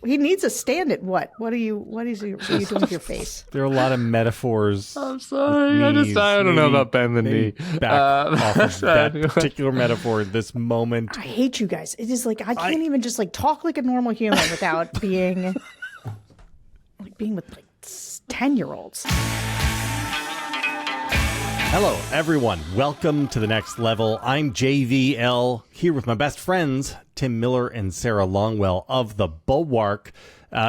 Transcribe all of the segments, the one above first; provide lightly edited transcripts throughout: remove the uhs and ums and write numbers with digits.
He needs a stand at what? What are you doing with your face? There are a lot of metaphors. I'm sorry. I don't know about bend the knee. Back off of that particular metaphor, this moment. I hate you guys. It is like I can't even just like talk like a normal human without being with like 10-year-olds. Hello, everyone. Welcome to The Next Level. I'm JVL, here with my best friends, Tim Miller and Sarah Longwell of the Bulwark.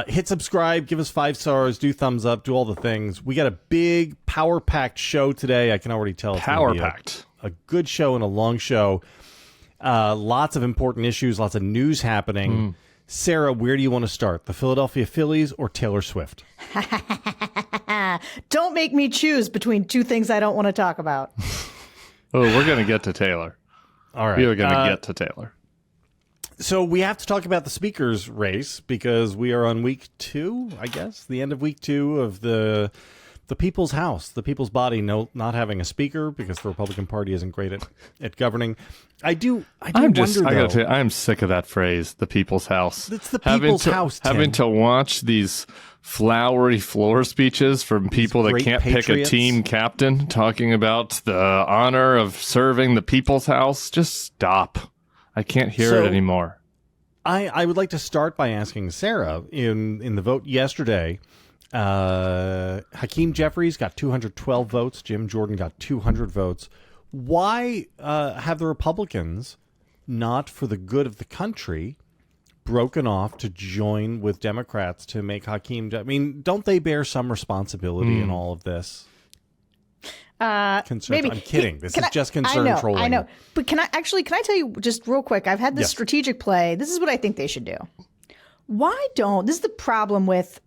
Hit subscribe, give us 5 stars, do thumbs up, do all the things. We got a big, power-packed show today. I can already tell it's power-packed. A good show and a long show. Lots of important issues, lots of news happening. Sarah, where do you want to start? The Philadelphia Phillies or Taylor Swift? Don't make me choose between two things I don't want to talk about. Oh, we're going to get to Taylor. All right. We are going to get to Taylor. So we have to talk about the speaker's race because we are on week 2, I guess, the end of week 2 of the People's House, the People's Body, not having a speaker because the Republican Party isn't great at governing. I gotta tell you, I'm sick of that phrase, the People's House. It's the People's House, Tim. Having to watch these flowery floor speeches from people that can't pick a team captain talking about the honor of serving the People's House. Just stop. I can't hear it anymore. I would like to start by asking Sarah, in the vote yesterday, Hakeem Jeffries got 212 votes. Jim Jordan got 200 votes. Why have the Republicans, not for the good of the country, broken off to join with Democrats to make Hakeem? I mean, don't they bear some responsibility in all of this? Maybe. I'm kidding. This is just concern trolling. I know. But can I tell you just real quick? I've had this strategic play. This is what I think they should do. This is the problem with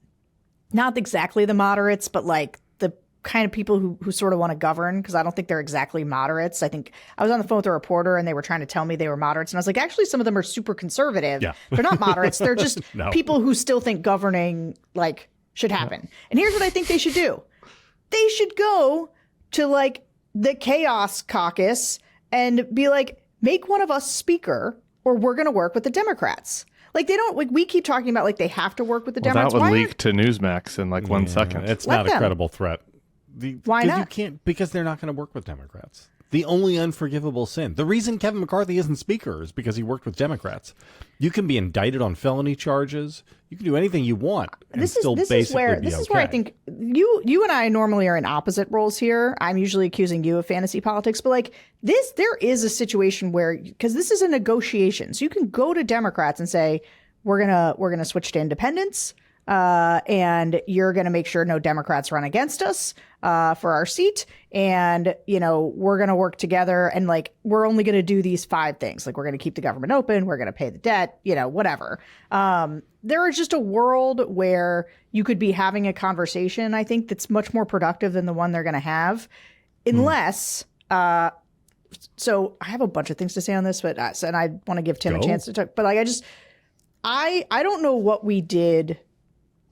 not exactly the moderates, but like the kind of people who sort of want to govern, because I don't think they're exactly moderates. I think I was on the phone with a reporter and they were trying to tell me they were moderates. And I was like, actually, some of them are super conservative. Yeah. They're not moderates. They're just people who still think governing like should happen. And here's what I think they should do. They should go to like the chaos caucus and be like, make one of us speaker or we're going to work with the Democrats. Like they don't, like we keep talking about like they have to work with the Democrats. That would leak to Newsmax in like 1 second. It's not a credible threat. Why not? You can't, because they're not going to work with Democrats. The only unforgivable sin. The reason Kevin McCarthy isn't speaker is because he worked with Democrats. You can be indicted on felony charges. You can do anything you want. This is where I think you and I normally are in opposite roles here. I'm usually accusing you of fantasy politics, but like there is a situation where, because this is a negotiation, so you can go to Democrats and say we're gonna switch to independents. And you're going to make sure no Democrats run against us for our seat. And, we're going to work together and like we're only going to do these 5 things. Like we're going to keep the government open. We're going to pay the debt, whatever. There is just a world where you could be having a conversation, I think, that's much more productive than the one they're going to have. Unless so I have a bunch of things to say on this, but and I want to give Tim a chance to talk. But like I don't know what we did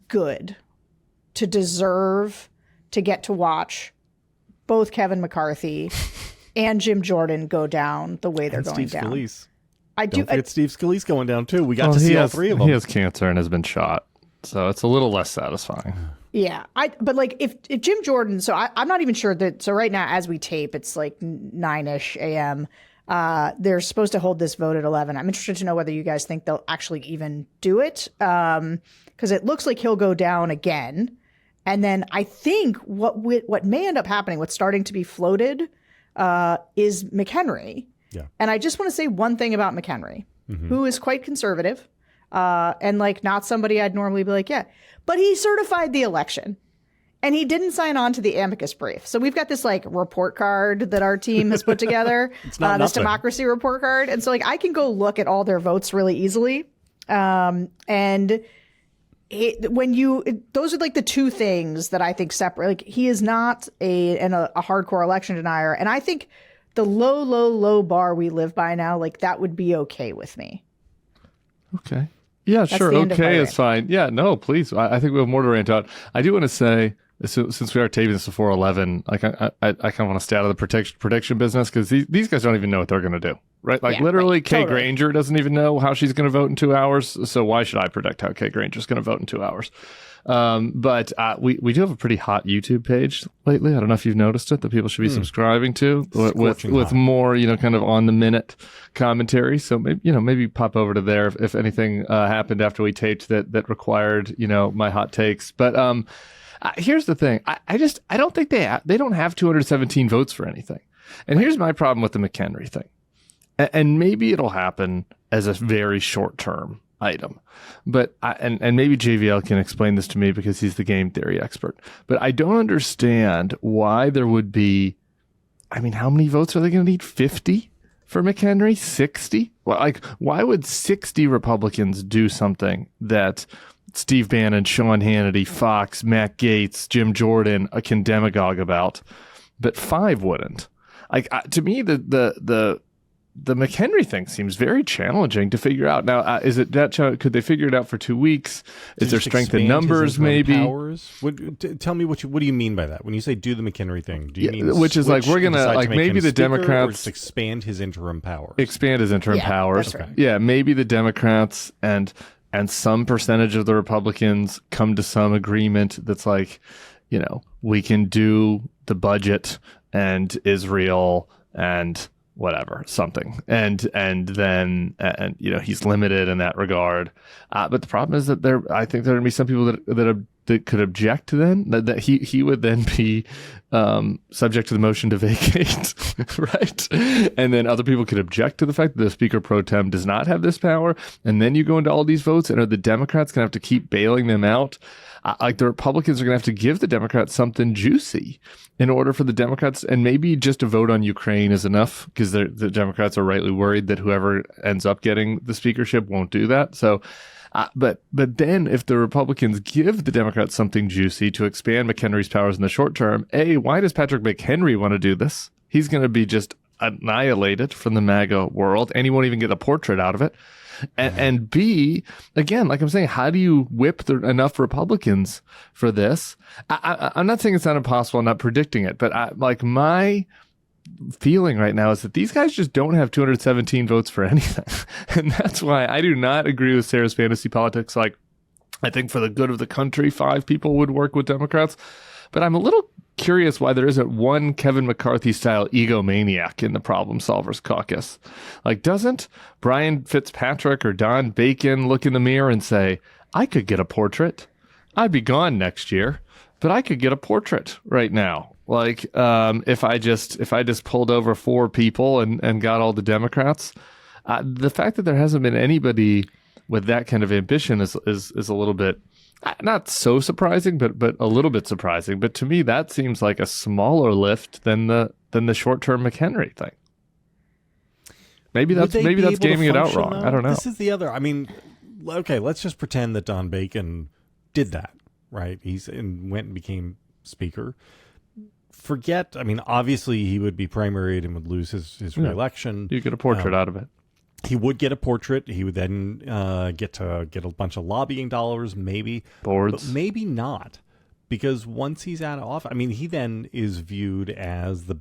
good to deserve to get to watch both Kevin McCarthy and Jim Jordan go down the way they're going down. Scalise. Don't forget Steve Scalise going down too. We got to see all 3 of them. He has cancer and has been shot, so it's a little less satisfying. Yeah, but like if Jim Jordan, so I'm not even sure that. So right now, as we tape, it's like 9-ish a.m. They're supposed to hold this vote at 11. I'm interested to know whether you guys think they'll actually even do it. Because it looks like he'll go down again. And then I think what may end up happening, what's starting to be floated, is McHenry. Yeah. And I just want to say one thing about McHenry, who is quite conservative and like not somebody I'd normally be like, yeah. But he certified the election. And he didn't sign on to the amicus brief. So we've got this like report card that our team has put together, this democracy report card. And so like I can go look at all their votes really easily. And those are like the 2 things that I think separate. Like he is not a hardcore election denier. And I think the low bar we live by now, like that would be okay with me. Okay. Yeah, sure. Okay is fine. Yeah, no, please. I think we have more to rant out. I do want to say, since we are taping this before 11, like I kind of want to stay out of the prediction business because these guys don't even know what they're going to do. right? Like Yeah, literally, right. Kay Totally. Granger doesn't even know how she's going to vote in 2 hours. So why should I predict how Kay Granger is going to vote in 2 hours? But we do have a pretty hot YouTube page lately. I don't know if you've noticed it that people should be subscribing to with more, kind of on the minute commentary. So maybe pop over to there if anything happened after we taped that required, my hot takes. But here's the thing. I don't think they don't have 217 votes for anything. And here's my problem with the McHenry thing. And maybe it'll happen as a very short term item. But and maybe JVL can explain this to me because he's the game theory expert. But I don't understand why there would be, how many votes are they going to need? 50 for McHenry? 60? Well, why would 60 Republicans do something that Steve Bannon, Sean Hannity, Fox, Matt Gaetz, Jim Jordan can demagogue about, but 5 wouldn't? To me, the McHenry thing seems very challenging to figure out. Now, is it that could they figure it out for 2 weeks? Is there strength in numbers? Maybe. Tell me what do you mean by that? When you say do the McHenry thing, do you mean which is we're gonna maybe the Democrats or just expand his interim powers? Expand his interim powers. That's right. Yeah, maybe the Democrats and some percentage of the Republicans come to some agreement that's we can do the budget and Israel and whatever, something. And then he's limited in that regard. But the problem is that I think there are going to be some people that could object to then, that he would then be subject to the motion to vacate, right? And then other people could object to the fact that the Speaker pro tem does not have this power. And then you go into all these votes, and are the Democrats going to have to keep bailing them out? The Republicans are going to have to give the Democrats something juicy in order for the Democrats, and maybe just a vote on Ukraine is enough because the Democrats are rightly worried that whoever ends up getting the speakership won't do that. So, but then if the Republicans give the Democrats something juicy to expand McHenry's powers in the short term, why does Patrick McHenry want to do this? He's going to be just annihilated from the MAGA world, and he won't even get a portrait out of it. And B, again, like I'm saying, how do you whip enough Republicans for this? I'm not saying it's not impossible. I'm not predicting it, but my feeling right now is that these guys just don't have 217 votes for anything. And that's why I do not agree with Sarah's fantasy politics. I think for the good of the country, 5 people would work with Democrats. But I'm a little curious why there isn't one Kevin McCarthy-style egomaniac in the Problem Solvers Caucus. Doesn't Brian Fitzpatrick or Don Bacon look in the mirror and say, I could get a portrait. I'd be gone next year, but I could get a portrait right now. If I just pulled over 4 people and got all the Democrats. The fact that there hasn't been anybody with that kind of ambition is a little bit, not so surprising, but a little bit surprising. But to me, that seems like a smaller lift than the short-term McHenry thing. Maybe that's gaming it out wrong. Though? I don't know. This is the other. Okay, let's just pretend that Don Bacon did that, right? Went and became speaker. Obviously he would be primaried and would lose his reelection. You get a portrait out of it. He would get a portrait. He would then get a bunch of lobbying dollars, maybe. Boards. But maybe not. Because once he's out of office, he then is viewed as the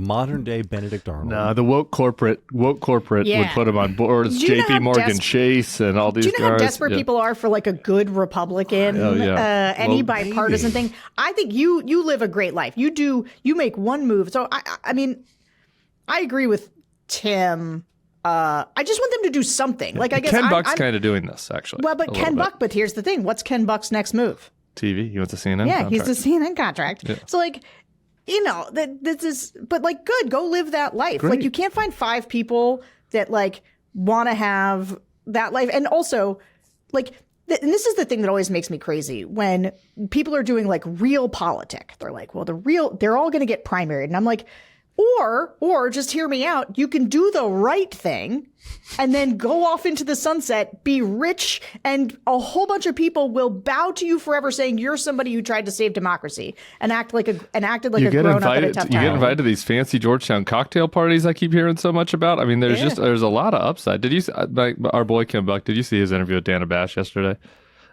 modern day Benedict Arnold. No, the woke corporate would put him on boards. JP Morgan Chase and all these guys. Do you know how desperate people are for a good Republican, any bipartisan thing? I think you live a great life. You make one move. So I agree with Tim. I just want them to do something. I guess Ken Buck's kind of doing this actually. Well, but Ken Buck. But here's the thing: what's Ken Buck's next move? TV. He wants a CNN. Yeah, contract. he's the CNN contract. Yeah. So this is, but good, go live that life. Great. You can't find 5 people that want to have that life, and also and this is the thing that always makes me crazy when people are doing real politic. They're they're all going to get primaried, and I'm like. Or just hear me out. You can do the right thing and then go off into the sunset, be rich, and a whole bunch of people will bow to you forever saying you're somebody who tried to save democracy and acted like a grown up at a tough time. You get invited to these fancy Georgetown cocktail parties I keep hearing so much about. There's a lot of upside. Did you see our boy Kim Buck, did you see his interview with Dana Bash yesterday?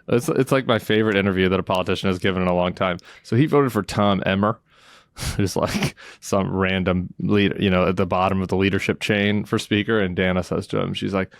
It's my favorite interview that a politician has given in a long time. So he voted for Tom Emmer, Just like some random leader, you know, at the bottom of the leadership chain for speaker. And Dana says to him, she's like,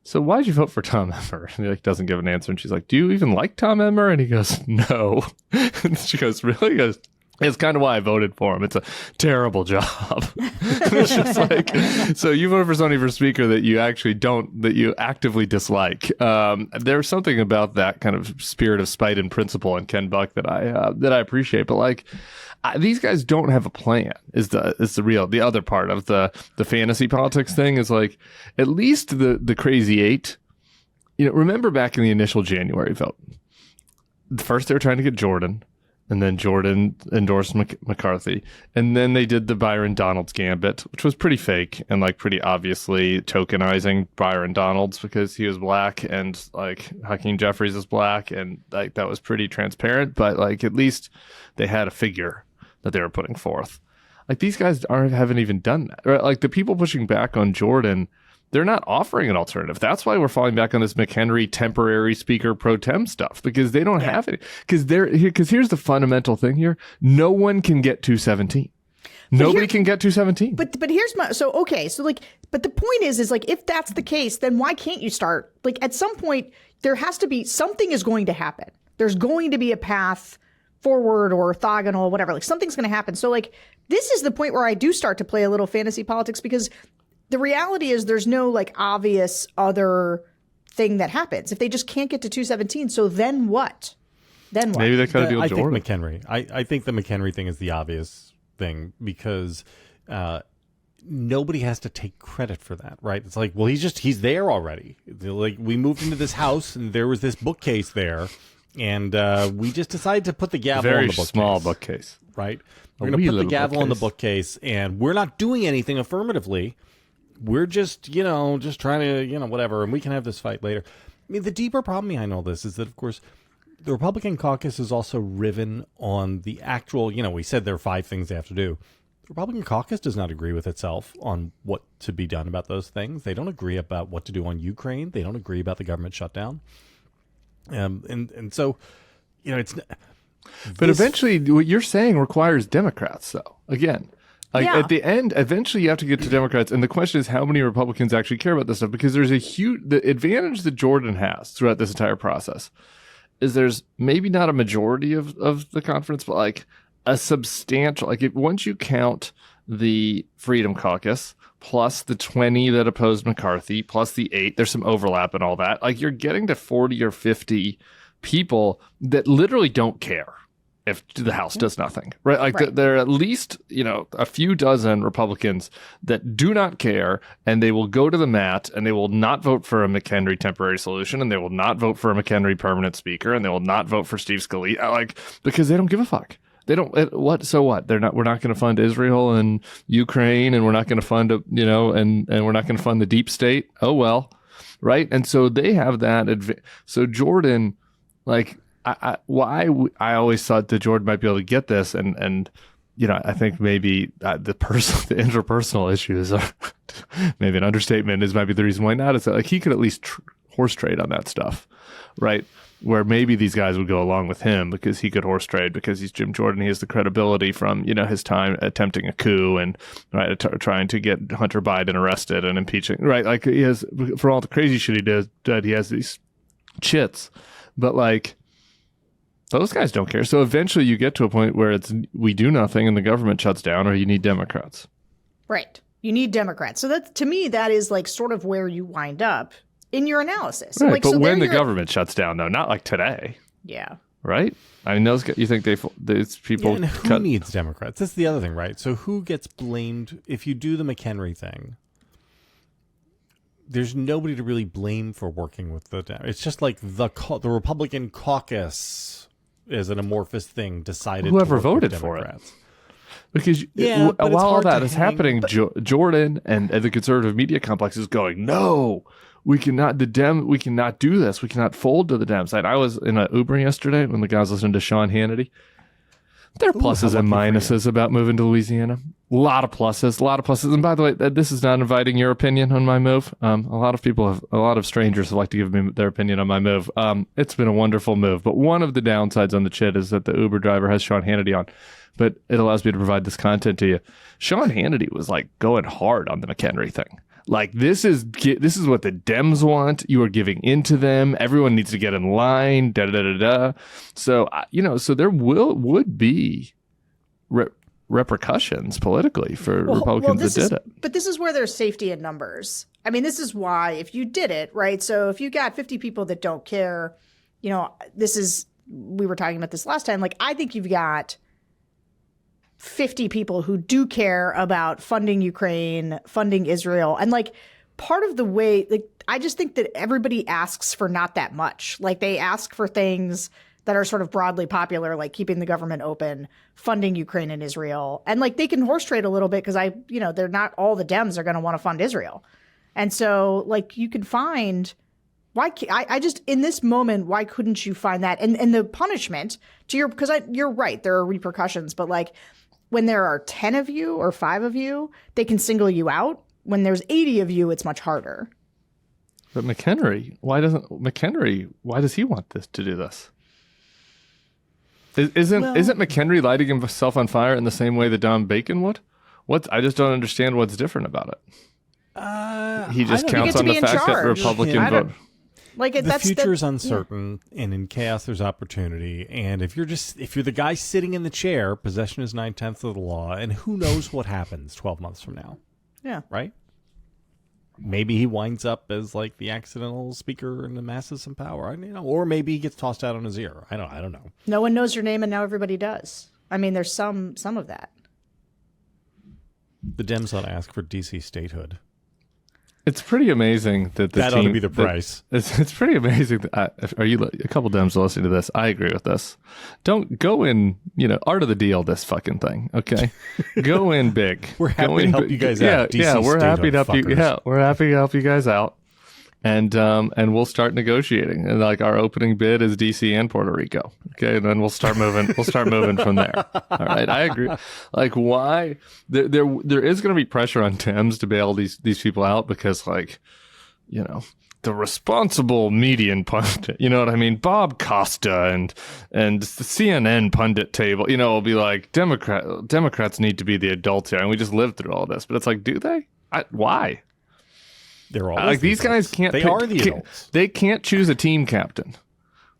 so why'd you vote for Tom Emmer? And he like doesn't give an answer. And she's like, do you even like Tom Emmer? And he goes, no. And she goes, really? He goes, it's kind of why I voted for him. It's a terrible job. It's just like, so you voted for somebody for speaker that you actually don't, that you actively dislike. There's something about that kind of spirit of spite and principle in Ken Buck that I appreciate. But like, these guys don't have a plan. Is the other part of the fantasy politics thing is like, at least the crazy eight. You know, remember back in the initial January vote, first they were trying to get Jordan. And then Jordan endorsed McCarthy. And then they did the Byron Donalds gambit, which was pretty fake and like pretty obviously tokenizing Byron Donalds because he was black and like Hakeem Jeffries is black. And like that was pretty transparent. But like at least they had a figure that they were putting forth. Like these guys haven't even done that. Right? Like the people pushing back on Jordan, they're not offering an alternative. That's why we're falling back on this McHenry temporary speaker pro tem stuff because they don't have it. Because here's the fundamental thing here: no one can get 217. Nobody can get 217. But here's my but the point is like if that's the case, then why can't you start like at some point there has to be something is going to happen. There's going to be a path forward or orthogonal, whatever. Like something's going to happen. So like this is the point where I do start to play a little fantasy politics because the reality is there's no like obvious other thing that happens if they just can't get to 217. So then what? Maybe they could have deal with Jordan. I think McHenry. I think the McHenry thing is the obvious thing because nobody has to take credit for that, right? It's like, well, he's there already. Like we moved into this house and there was this bookcase there, and we just decided to put the gavel on the bookcase. Very small bookcase, right? We're going to put the gavel on the bookcase, and we're not doing anything affirmatively. We're just trying to, whatever, and we can have this fight later. I mean, the deeper problem behind all this is that, of course, the Republican caucus is also riven on the actual, we said there are 5 things they have to do. The Republican caucus does not agree with itself on what to be done about those things. They don't agree about what to do on Ukraine. They don't agree about the government shutdown. And so, it's... But eventually, what you're saying requires Democrats, though. Again, at the end, eventually you have to get to Democrats. And the question is how many Republicans actually care about this stuff? Because there's the advantage that Jordan has throughout this entire process is there's maybe not a majority of the conference, but like a substantial, once you count the Freedom Caucus plus the 20 that opposed McCarthy plus the 8, there's some overlap and all that. Like you're getting to 40 or 50 people that literally don't care if the House does nothing, right? Like there are at least, a few dozen Republicans that do not care, and they will go to the mat and they will not vote for a McHenry temporary solution, and they will not vote for a McHenry permanent speaker, and they will not vote for Steve Scalise, because they don't give a fuck. They don't. So what? We're not going to fund Israel and Ukraine, and we're not going to fund, and we're not going to fund the deep state. Oh well, right? And so they have that. So Jordan, I always thought that Jordan might be able to get this, and I think maybe the interpersonal issues are maybe an understatement. Might be the reason why not. Is that he could at least horse trade on that stuff, right? Where maybe these guys would go along with him because he could horse trade because he's Jim Jordan. He has the credibility from his time attempting a coup and trying to get Hunter Biden arrested and impeaching, right? Like he has, for all the crazy shit he did, he has these chits, but those guys don't care. So eventually you get to a point where we do nothing and the government shuts down, or you need Democrats. Right. You need Democrats. So to me, that is sort of where you wind up in your analysis. Right. But when the government shuts down, though, not like today. Yeah. Right? I mean, you think these people... Yeah, and who needs Democrats? That's the other thing, right? So who gets blamed if you do the McHenry thing? There's nobody to really blame for working with the... It's just like the Republican caucus is an amorphous thing decided whoever voted for it. Because while all that is happening, Jordan and the conservative media complex is going, no, we cannot do this. We cannot fold to the Dems. I was in an Uber yesterday when the guy was listening to Sean Hannity. There are pluses and minuses about moving to Louisiana. A lot of pluses. And by the way, this is not inviting your opinion on my move. A lot of strangers like to give me their opinion on my move. It's been a wonderful move, but one of the downsides on the chit is that the Uber driver has Sean Hannity on, but it allows me to provide this content to you. Sean Hannity was like going hard on the McHenry thing. Like, this is what the Dems want. You are giving in to them. Everyone needs to get in line. So, so there would be repercussions politically for Republicans that did it. But this is where there's safety in numbers. I mean, this is why if you did it, right? So if you got 50 people that don't care, we were talking about this last time. Like, I think you've got 50 people who do care about funding Ukraine, funding Israel. And like part of the way, like, I just think that everybody asks for not that much. Like, they ask for things that are sort of broadly popular, like keeping the government open, funding Ukraine and Israel. And like, they can horse trade a little bit because they're not all the Dems are going to want to fund Israel. And so like, you can find I just, in this moment, why couldn't you find that? And the punishment because you're right, there are repercussions, but like, when there are 10 of you or 5 of you, they can single you out. When there's 80 of you, it's much harder. But McHenry, why does he want to do this? Isn't McHenry lighting himself on fire in the same way that Don Bacon would? I just don't understand what's different about it. He just counts on the fact that Republican vote. Like, the future is uncertain, and in chaos there's opportunity. And if you're the guy sitting in the chair, possession is 9/10 of the law, and who knows what happens 12 months from now? Yeah, right. Maybe he winds up as like the accidental speaker and amasses some power, or maybe he gets tossed out on his ear. I don't know. No one knows your name, and now everybody does. I mean, there's some of that. The Dems ought to ask for DC statehood. It's pretty amazing that that ought to be the price. It's pretty amazing. Are you a couple Dems listening to this? I agree with this. Don't go in, art of the deal. This fucking thing, okay? Go in big. We're happy to help you guys out. Yeah, we're happy to help you. Yeah, we're happy to help you guys out, and we'll start negotiating. And like, our opening bid is DC and Puerto Rico. Okay, and then we'll start moving. We'll start moving from there. All right, I agree. Like, why there is going to be pressure on Dems to bail these people out because, like, the responsible median pundit, you know what I mean? Bob Costa and the CNN pundit table, will be like, Democrats need to be the adults here, and we just lived through all this. But it's like, do they? Why? They're all like, these guys can't. They are the adults. They can't choose a team captain.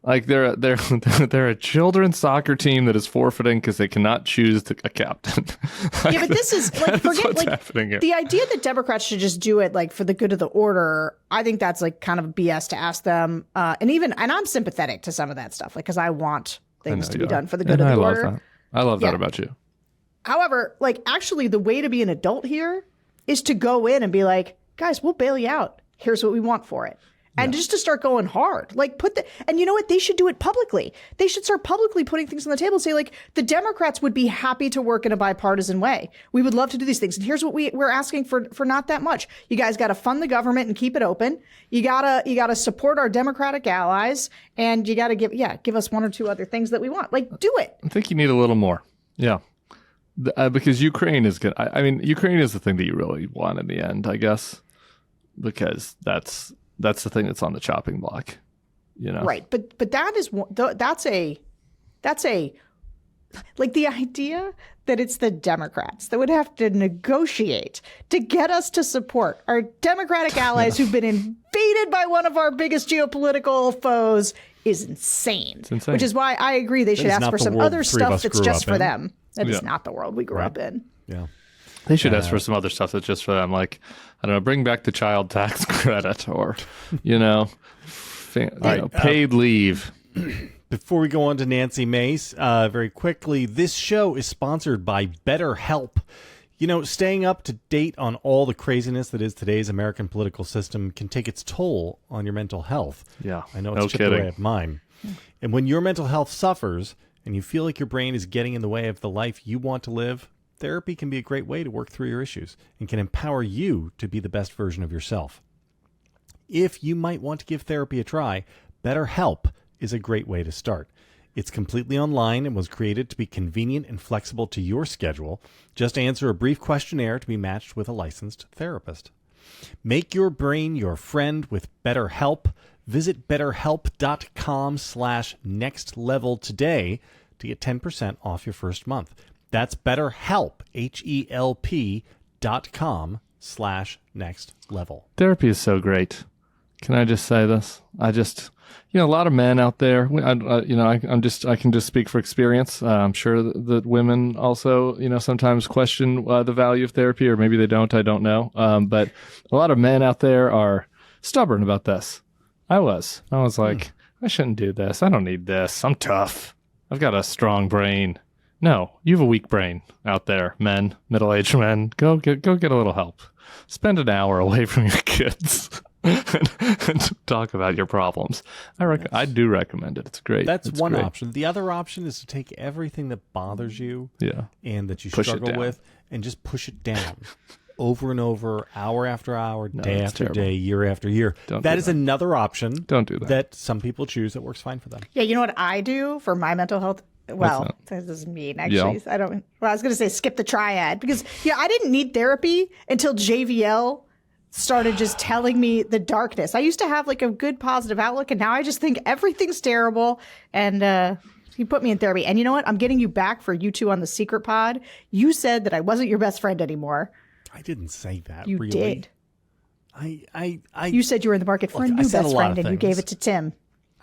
Like, they're a children's soccer team that is forfeiting because they cannot choose a captain. Like, yeah, but this is like, forget what's happening here. The idea that Democrats should just do it like for the good of the order. I think that's like kind of BS to ask them. And I'm sympathetic to some of that stuff, like, because I want things to be done for the good of the order. I love that about you. However, like, actually, the way to be an adult here is to go in and be like, guys, we'll bail you out. Here's what we want for it. And just to start going hard, like, and you know what? They should do it publicly. They should start publicly putting things on the table and say, like, the Democrats would be happy to work in a bipartisan way. We would love to do these things. And here's what we're asking for not that much. You guys got to fund the government and keep it open. You gotta support our Democratic allies, and you got to give us 1 or 2 other things that we want. Like, do it. I think you need a little more. Yeah. Because Ukraine is good. I mean, Ukraine is the thing that you really want in the end, I guess, because that's the thing that's on the chopping block, Right, but that's like, the idea that it's the Democrats that would have to negotiate to get us to support our Democratic allies who've been invaded by one of our biggest geopolitical foes is insane. It's insane. Which is why I agree they should ask for some other stuff that's just for them. That is not the world we grew up in. Yeah. They should ask for some other stuff that's just for them, like, I don't know, bring back the child tax credit, or, paid leave. Before we go on to Nancy Mace, very quickly, this show is sponsored by BetterHelp. Staying up to date on all the craziness that is today's American political system can take its toll on your mental health. Yeah, I know it's chipped away at mine. And when your mental health suffers and you feel like your brain is getting in the way of the life you want to live, therapy can be a great way to work through your issues and can empower you to be the best version of yourself. If you might want to give therapy a try, BetterHelp is a great way to start. It's completely online and was created to be convenient and flexible to your schedule. Just answer a brief questionnaire to be matched with a licensed therapist. Make your brain your friend with BetterHelp. Visit betterhelp.com/nextlevel today to get 10% off your first month. That's BetterHelp, HELP.com/nextlevel. Therapy is so great. Can I just say this? A lot of men out there, I can just speak for experience. I'm sure that women also, sometimes question the value of therapy, or maybe they don't. I don't know. But a lot of men out there are stubborn about this. I was like, I shouldn't do this. I don't need this. I'm tough. I've got a strong brain. No, you have a weak brain out there, men, middle-aged men. Go get a little help. Spend an hour away from your kids. and talk about your problems. I do recommend it. It's great. That's it's one great. option. The other option is to take everything that bothers you and that you Push struggle with and just push it down over and over, hour after hour, day after day, year after year. That is another option. Don't do that. That some people choose that works fine for them. Yeah, you know what I do for my mental health? Well, this is mean, actually. Yeah. I was going to say skip the triad because, I didn't need therapy until JVL started just telling me the darkness. I used to have like a good positive outlook, and now I just think everything's terrible. And he put me in therapy. And you know what? I'm getting you back for you two on the secret pod. You said that I wasn't your best friend anymore. I didn't say that. You really. did. You said you were in the market for a new best friend, and you gave it to Tim.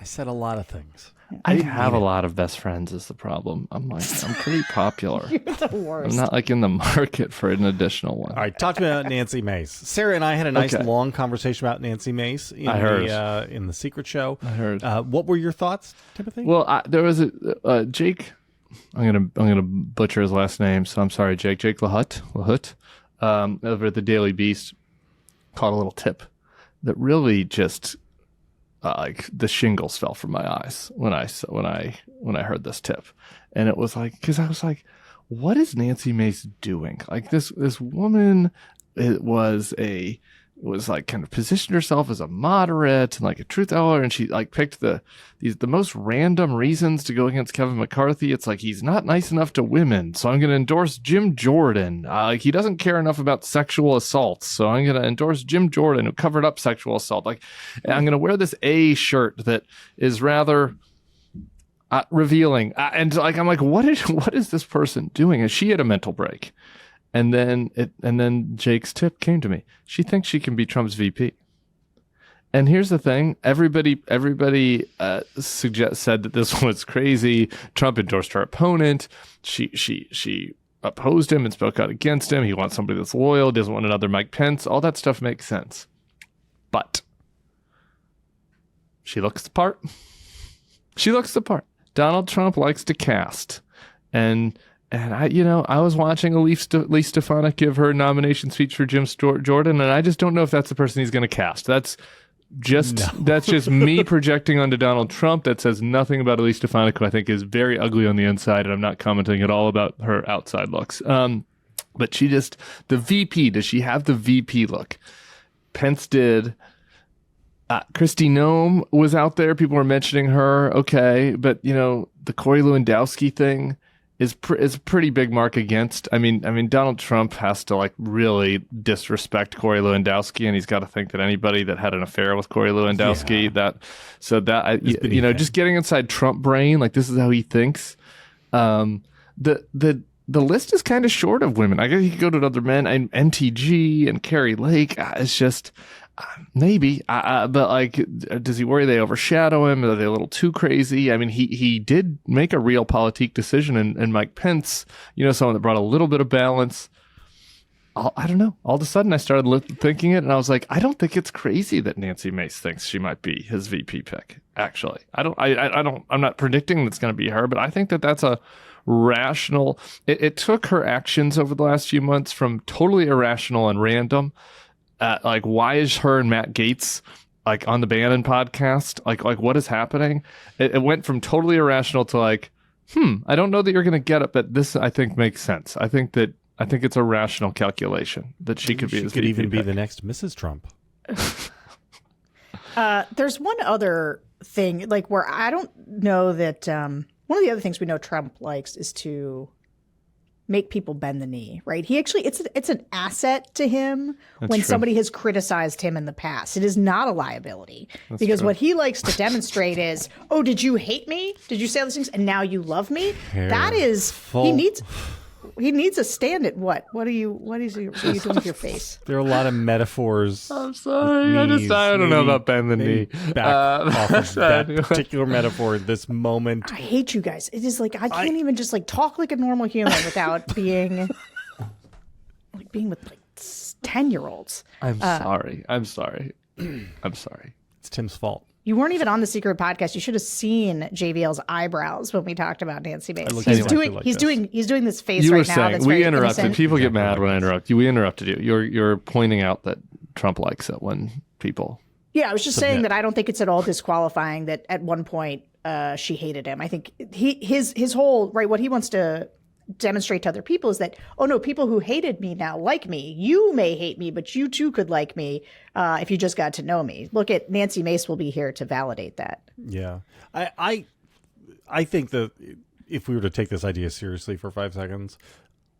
I said a lot of things. I have a lot of best friends is the problem. I'm pretty popular. You're the worst. I'm not like in the market for an additional one. All right, talk to me about Nancy Mace. Sarah and I had a nice long conversation about Nancy Mace in the Secret Show. I heard. What were your thoughts, Timothy? Well, there was a Jake. I'm gonna butcher his last name, so I'm sorry, Jake. Jake LaHut, over at the Daily Beast, caught a little tip that really just. Like the shingles fell from my eyes when I heard this tip, and it was like, because I was like, what is Nancy Mace doing? Like this woman, was like kind of positioned herself as a moderate and like a truth teller, and she like picked the most random reasons to go against Kevin McCarthy. It's like, he's not nice enough to women, so I'm going to endorse Jim Jordan. Like he doesn't care enough about sexual assaults, so I'm going to endorse Jim Jordan, who covered up sexual assault. Like, I'm going to wear this A shirt that is rather revealing, and like I'm like, what is this person doing? And she had a mental break. And then Jake's tip came to me. She thinks she can be Trump's VP. And here's the thing: everybody said that this was crazy. Trump endorsed her opponent. She opposed him and spoke out against him. He wants somebody that's loyal. Doesn't want another Mike Pence. All that stuff makes sense. But she looks the part. Donald Trump likes to cast, and I was watching Elise Stefanik give her nomination speech for Jim Jordan, and I just don't know if that's the person he's going to cast. That's just me projecting onto Donald Trump. That says nothing about Elise Stefanik, who I think is very ugly on the inside, and I'm not commenting at all about her outside looks. But the VP, does she have the VP look? Pence did. Kristi Noem was out there. People were mentioning her. Okay, but the Corey Lewandowski thing is a pretty big mark against. I mean, Donald Trump has to like really disrespect Corey Lewandowski, and he's got to think that anybody that had an affair with Corey Lewandowski, just getting inside Trump brain, like this is how he thinks. The list is kind of short of women. I guess you could go to other men, and MTG and Carrie Lake. It's just. Maybe, but like, does he worry they overshadow him? Are they a little too crazy? I mean, he did make a real politique decision in Mike Pence, someone that brought a little bit of balance. I don't know. All of a sudden, I started thinking it, and I was like, I don't think it's crazy that Nancy Mace thinks she might be his VP pick. Actually, I'm not predicting that's going to be her, but I think that that's a rational. It took her actions over the last few months from totally irrational and random. Like, why is her and Matt Gaetz like on the Bannon podcast? Like what is happening? It went from totally irrational to like, I don't know that you're going to get it, but this I think makes sense. I think it's a rational calculation that she could be. She could even be the next Mrs. Trump. There's one other thing, like where I don't know that. one of the other things we know Trump likes is to make people bend the knee, right? He actually, it's an asset to him when somebody has criticized him in the past. It is not a liability because what he likes to demonstrate is, oh, did you hate me? Did you say all these things and now you love me? That is, he needs a stand at what? What are you doing with your face? There are a lot of metaphors. I'm sorry. I don't know about bend the knee. Back off of that particular metaphor at this moment. I hate you guys. It is like I can't even just like talk like a normal human without being with like 10-year-olds. I'm sorry. I'm sorry. It's Tim's fault. You weren't even on the secret podcast. You should have seen JVL's eyebrows when we talked about Nancy Mace. He's doing this face you right were now. Saying, that's we very interrupted. innocent. People get mad when I interrupt you. We interrupted you. You're pointing out that Trump likes it when people. Yeah, I was just saying that I don't think it's at all disqualifying that at one point she hated him. I think his whole what he wants to demonstrate to other people is that, oh no, people who hated me now like me. You may hate me, but you too could like me if you just got to know me. Look at Nancy Mace will be here to validate that. Yeah. I think that if we were to take this idea seriously for 5 seconds,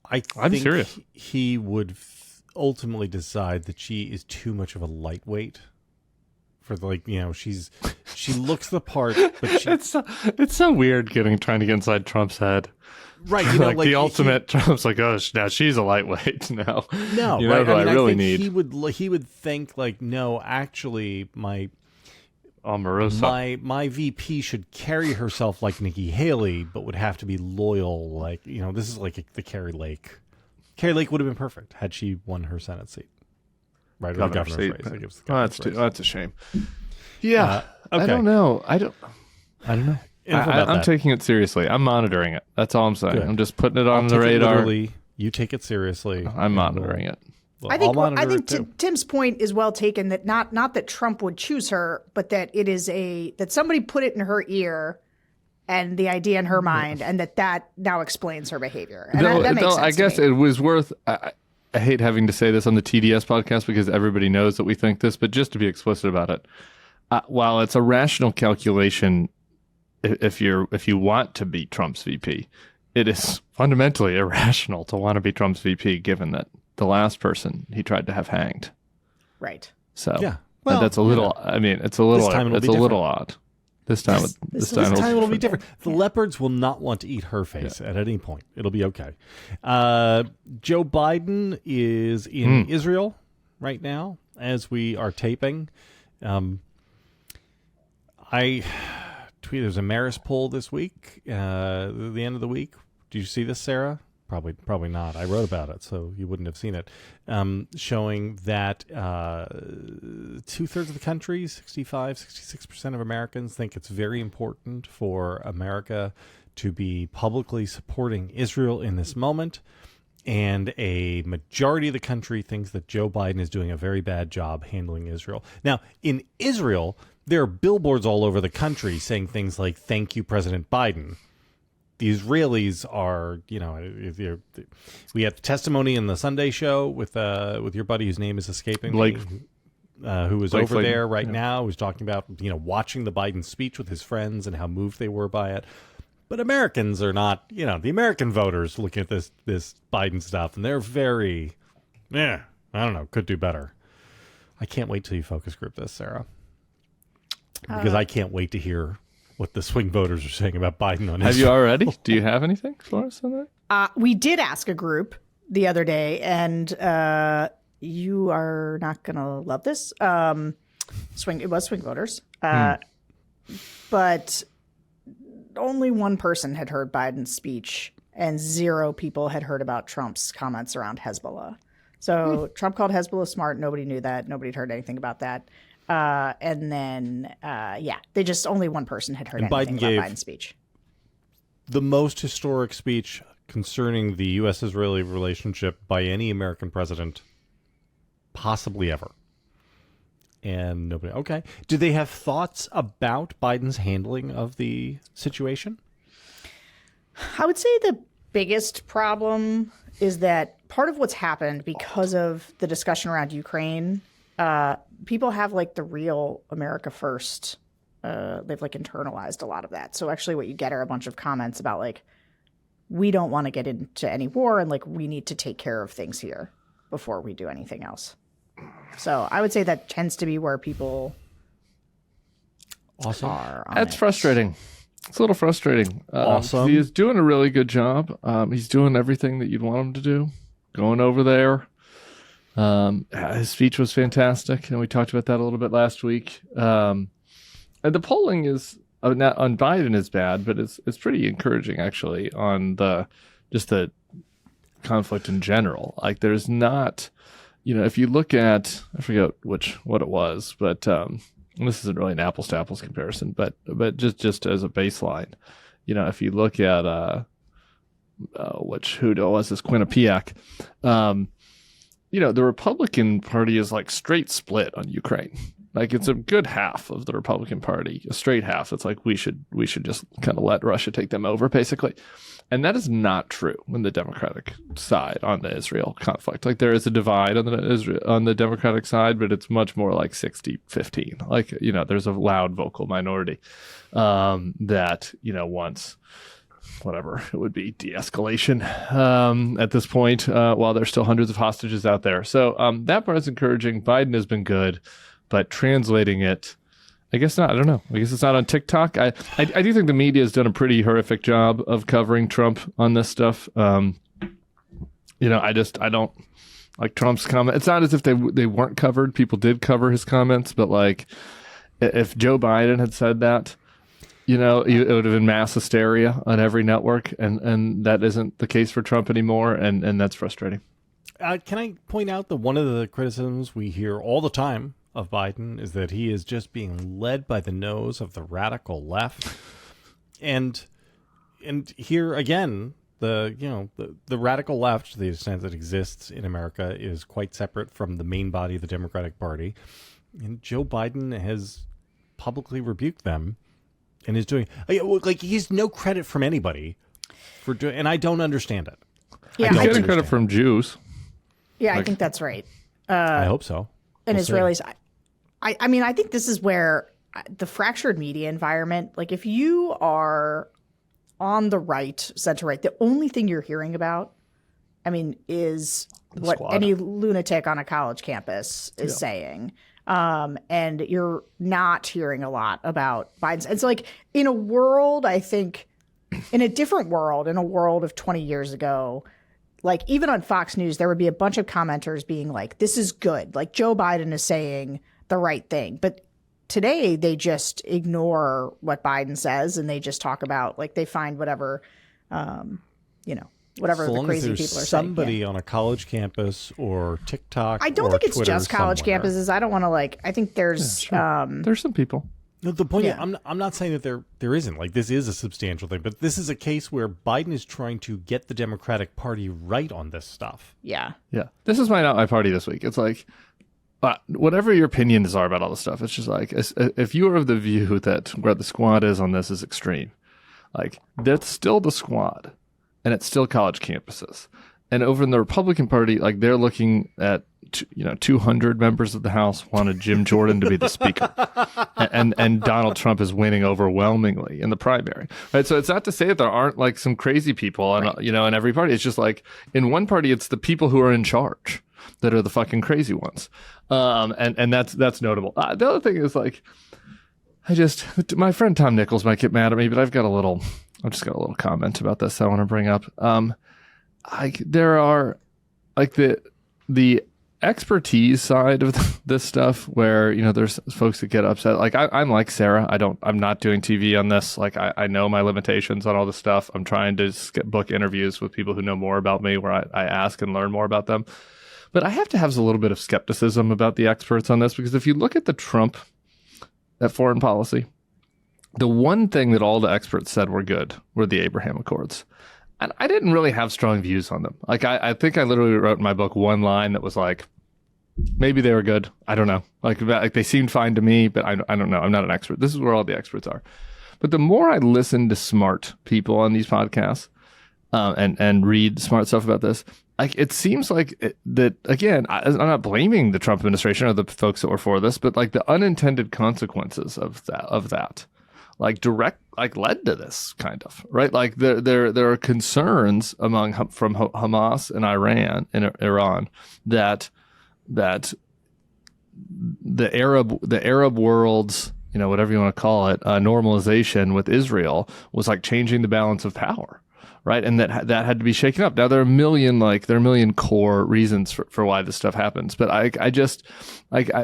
I'm serious. He would ultimately decide that she is too much of a lightweight for she looks the part, but it's so weird trying to get inside Trump's head. Right, like the ultimate. Trump's like, oh, now she's a lightweight. No, right. I really need. He would think like, no, actually, my VP should carry herself like Nikki Haley, but would have to be loyal. Like, this is like the Carrie Lake. Carrie Lake would have been perfect had she won her Senate seat. Right, or the governor's race. That's a shame. Yeah, okay. I don't know. I don't know. I'm taking it seriously. I'm monitoring it. That's all I'm saying. Good. I'm just putting it on the radar. You take it seriously. I'm monitoring it. I think Tim's point is well taken. That not that Trump would choose her, but that it is that somebody put it in her ear, and the idea in her mind, and that now explains her behavior. And that makes sense. I guess it was worth. I hate having to say this on the TDS podcast because everybody knows that we think this, but just to be explicit about it, while it's a rational calculation. If you want to be Trump's VP, it is fundamentally irrational to want to be Trump's VP, given that the last person he tried to have hanged. Right. So well, that's a little. I mean, it's a little. It's a little odd. This time it'll be different. The leopards will not want to eat her face at any point. It'll be okay. Joe Biden is in Israel right now as we are taping. There's a Maris poll this week, the end of the week. Did you see this, Sarah? Probably not. I wrote about it, so you wouldn't have seen it. Showing that 2/3 of the country, 66% of Americans, think it's very important for America to be publicly supporting Israel in this moment. And a majority of the country thinks that Joe Biden is doing a very bad job handling Israel. Now, in Israel, there are billboards all over the country saying things like, "Thank you, President Biden." The Israelis are, we had testimony in the Sunday show with your buddy whose name is escaping me, who is over there right now, who's talking about, watching the Biden speech with his friends and how moved they were by it. But Americans are not, the American voters looking at this Biden stuff, and they're very, I don't know, could do better. I can't wait till you focus group this, Sarah. Because I can't wait to hear what the swing voters are saying about Biden on Israel. Have you already? Do you have anything for us on that? We did ask a group the other day, and you are not going to love this. It was swing voters. But only one person had heard Biden's speech, and 0 people had heard about Trump's comments around Hezbollah. So Trump called Hezbollah smart. Nobody knew that. Nobody had heard anything about that. And then, they just only one person had heard anything about Biden's speech. The most historic speech concerning the U.S.-Israeli relationship by any American president possibly ever. And nobody. Okay. Do they have thoughts about Biden's handling of the situation? I would say the biggest problem is that part of what's happened because of the discussion around Ukraine, people have like the real America First internalized a lot of that. So actually what you get are a bunch of comments about like, we don't want to get into any war and like we need to take care of things here before we do anything else. So I would say that tends to be where people are. That's frustrating. It's a little frustrating. Awesome. He's doing a really good job. He's doing everything that you'd want him to do. Going over there. His speech was fantastic, and we talked about that a little bit last week. And the polling is not on Biden is bad, but it's pretty encouraging actually on the conflict in general. Like there's not, if you look at, I forget what it was, but this isn't really an apples to apples comparison, but just as a baseline, if you look at who was this Quinnipiac, the Republican Party is like straight split on Ukraine. Like it's a good half of the Republican Party, a straight half. It's like we should just kind of let Russia take them over, basically. And that is not true on the Democratic side on the Israel conflict. Like there is a divide on the Democratic side, but it's much more like 60-15. Like, there's a loud vocal minority that, wants whatever it would be, de-escalation at this point, while there's still hundreds of hostages out there. So that part is encouraging. Biden has been good, but translating it, I guess not. I don't know. I guess it's not on TikTok. I do think the media has done a pretty horrific job of covering Trump on this stuff. I don't like Trump's comment. It's not as if they weren't covered. People did cover his comments, but like if Joe Biden had said that, it would have been mass hysteria on every network, and that isn't the case for Trump anymore, and that's frustrating. Can I point out that one of the criticisms we hear all the time of Biden is that he is just being led by the nose of the radical left, and here again, the radical left, to the extent that exists in America, is quite separate from the main body of the Democratic Party, and Joe Biden has publicly rebuked them. And is doing he's no credit from anybody for doing, and I don't understand it. Yeah, he's getting credit from Jews. Yeah, I think that's right. I hope so. And Israelis. I mean, I think this is where the fractured media environment. Like, if you are on the right, center right, the only thing you're hearing about, is what any lunatic on a college campus is saying. And you're not hearing a lot about Biden's. And so like in a world, I think in a different world, in a world of 20 years ago, like even on Fox News, there would be a bunch of commenters being like, this is good. Like Joe Biden is saying the right thing. But today they just ignore what Biden says and they just talk about like they find whatever, whatever the crazy people are saying. Somebody on a college campus or TikTok. I don't think it's Twitter just college somewhere. campuses. I don't want to I think there's there's some people. No, the point is, I'm not saying that there isn't. Like this is a substantial thing, but this is a case where Biden is trying to get the Democratic Party right on this stuff. Yeah. This is not my party this week. It's like whatever your opinions are about all this stuff. It's just like if you are of the view that where the squad is on this is extreme, like that's still the squad. And it's still college campuses. And over in the Republican Party, like they're looking at, 200 members of the House wanted Jim Jordan to be the speaker. and Donald Trump is winning overwhelmingly in the primary. Right. So it's not to say that there aren't like some crazy people in every party. It's just like in one party, it's the people who are in charge that are the fucking crazy ones. And that's notable. The other thing is like, my friend Tom Nichols might get mad at me, but I've just got a little comment about this I want to bring up. There are like the expertise side of this stuff where, there's folks that get upset. Like I'm like Sarah. I'm not doing TV on this. Like I know my limitations on all this stuff. I'm trying to book interviews with people who know more about me where I ask and learn more about them. But I have to have a little bit of skepticism about the experts on this, because if you look at the Trump at foreign policy, the one thing that all the experts said were good were the Abraham Accords. And I didn't really have strong views on them. Like, I think I literally wrote in my book one line that was like, maybe they were good. I don't know. Like they seemed fine to me, but I don't know. I'm not an expert. This is where all the experts are. But the more I listen to smart people on these podcasts and read smart stuff about this, like it seems like that again. I'm not blaming the Trump administration or the folks that were for this, but like the unintended consequences of that, like led to this kind of right. Like there are concerns from Hamas and Iran that the Arab world's, whatever you want to call it, normalization with Israel was like changing the balance of power. Right. And that had to be shaken up. Now, there are a million core reasons for why this stuff happens. But I just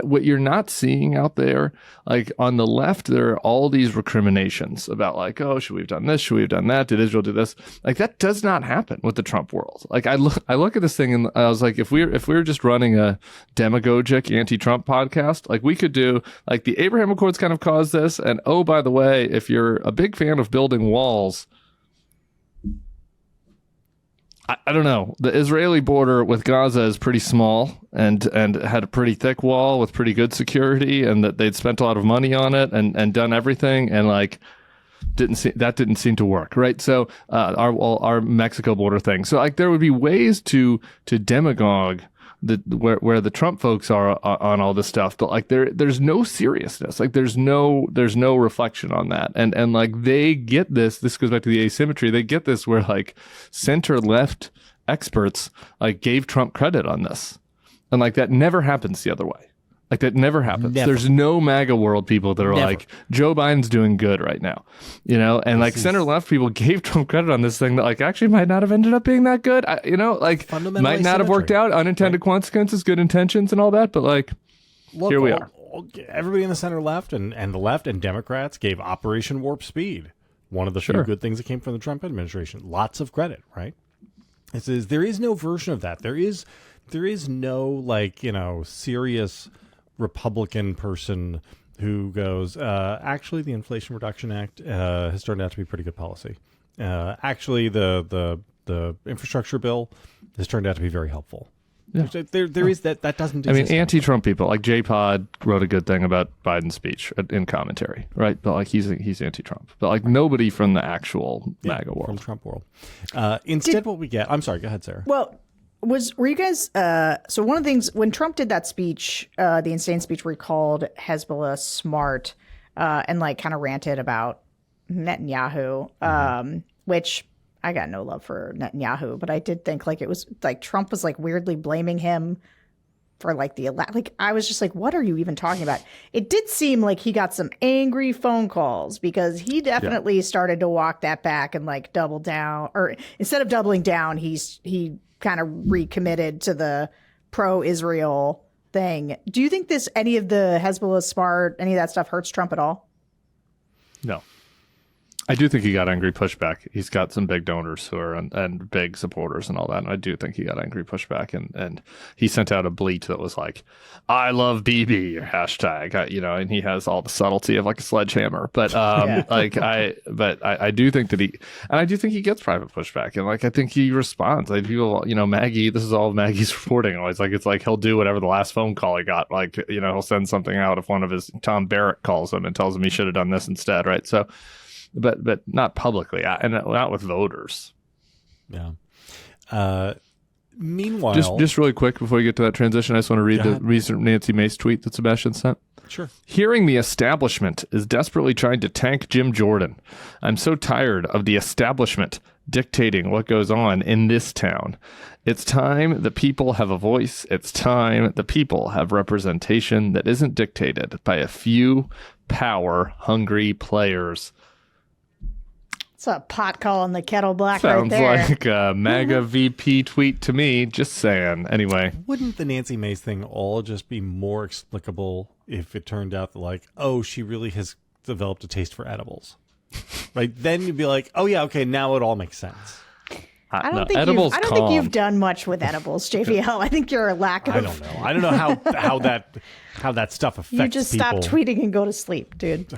what you're not seeing out there, like on the left, there are all these recriminations about like, oh, should we have done this? Should we have done that? Did Israel do this? Like that does not happen with the Trump world. Like I look at this thing and I was like, if we were just running a demagogic anti-Trump podcast, like we could do like the Abraham Accords kind of caused this. And oh, by the way, if you're a big fan of building walls, I don't know. The Israeli border with Gaza is pretty small and had a pretty thick wall with pretty good security, and that they'd spent a lot of money on it and done everything, and like didn't seem to work, right? So our Mexico border thing. So like there would be ways to demagogue where the Trump folks are on all this stuff, but like there's no seriousness, like there's no reflection on that, and like they get this goes back to the asymmetry. They get this where like center left experts like gave Trump credit on this, and like that never happens the other way. Like that never happens. Never. There's no MAGA world people that are like, Joe Biden's doing good right now, and like center left people gave Trump credit on this thing that like actually might not have ended up being that good. Might not have worked out. Unintended consequences, good intentions, and all that. But like, here we are. Everybody in the center left and the left and Democrats gave Operation Warp Speed one of the few good things that came from the Trump administration. Lots of credit, right? It says there is no version of that. There is no serious Republican person who goes, actually, the Inflation Reduction Act has turned out to be pretty good policy. Actually, the infrastructure bill has turned out to be very helpful. Yeah. There is that doesn't exist. I mean, anti-Trump people, like J-Pod wrote a good thing about Biden's speech in commentary, right? But like he's anti-Trump. But like nobody from the actual MAGA world. From the Trump world. Instead, what we get... I'm sorry, go ahead, Sarah. Well... Were you guys so one of the things when Trump did that speech, the insane speech where he called Hezbollah smart and like kind of ranted about Netanyahu, which I got no love for Netanyahu, but I did think like it was like Trump was like weirdly blaming him for like I was just like, what are you even talking about? It did seem like he got some angry phone calls because he definitely started to walk that back and like double down, or instead of doubling down, he kind of recommitted to the pro-Israel thing. Do you think any of the Hezbollah smart, any of that stuff hurts Trump at all? No. I do think he got angry pushback. He's got some big donors who are and big supporters and all that. And I do think he got angry pushback. And he sent out a bleat that was like, I love BB, hashtag, and he has all the subtlety of like a sledgehammer. But I do think that I do think he gets private pushback. And like, I think he responds. Like people, Maggie, this is all Maggie's reporting. Always like, it's like he'll do whatever the last phone call he got. Like, he'll send something out if one of his Tom Barrett calls him and tells him he should have done this instead. Right. So, but not publicly and not with voters. Yeah. Meanwhile, just really quick before we get to that transition, I just want to read the recent Nancy Mace tweet that Sebastian sent. Sure. Hearing the establishment is desperately trying to tank Jim Jordan. I'm so tired of the establishment dictating what goes on in this town. It's time the people have a voice. It's time the people have representation that isn't dictated by a few power-hungry players. It's a pot calling the kettle black right Sounds there. like a MAGA VP tweet to me. Just saying. Anyway. Wouldn't the Nancy Mace thing all just be more explicable if it turned out that like, oh, she really has developed a taste for edibles? Right? Then you'd be like, oh yeah, okay, now it all makes sense. I don't think you've done much with edibles, JVL. I think you're a lack of. I don't know how that stuff affects people. You just stop tweeting and go to sleep, dude.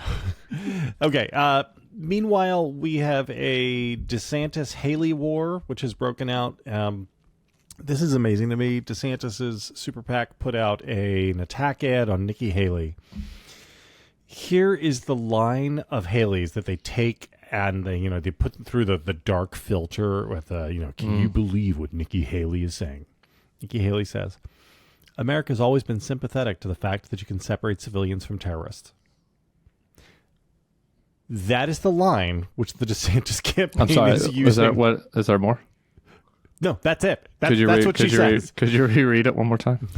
Okay. Meanwhile, we have a DeSantis Haley war, which has broken out. This is amazing to me. DeSantis's super PAC put out an attack ad on Nikki Haley. Here is the line of Haley's that they take and they put through the dark filter with can you believe what Nikki Haley is saying? Nikki Haley says, America's always been sympathetic to the fact that you can separate civilians from terrorists. That is the line which the DeSantis campaign is using. Is there more? No, that's it. That's what she says. Could you reread it one more time?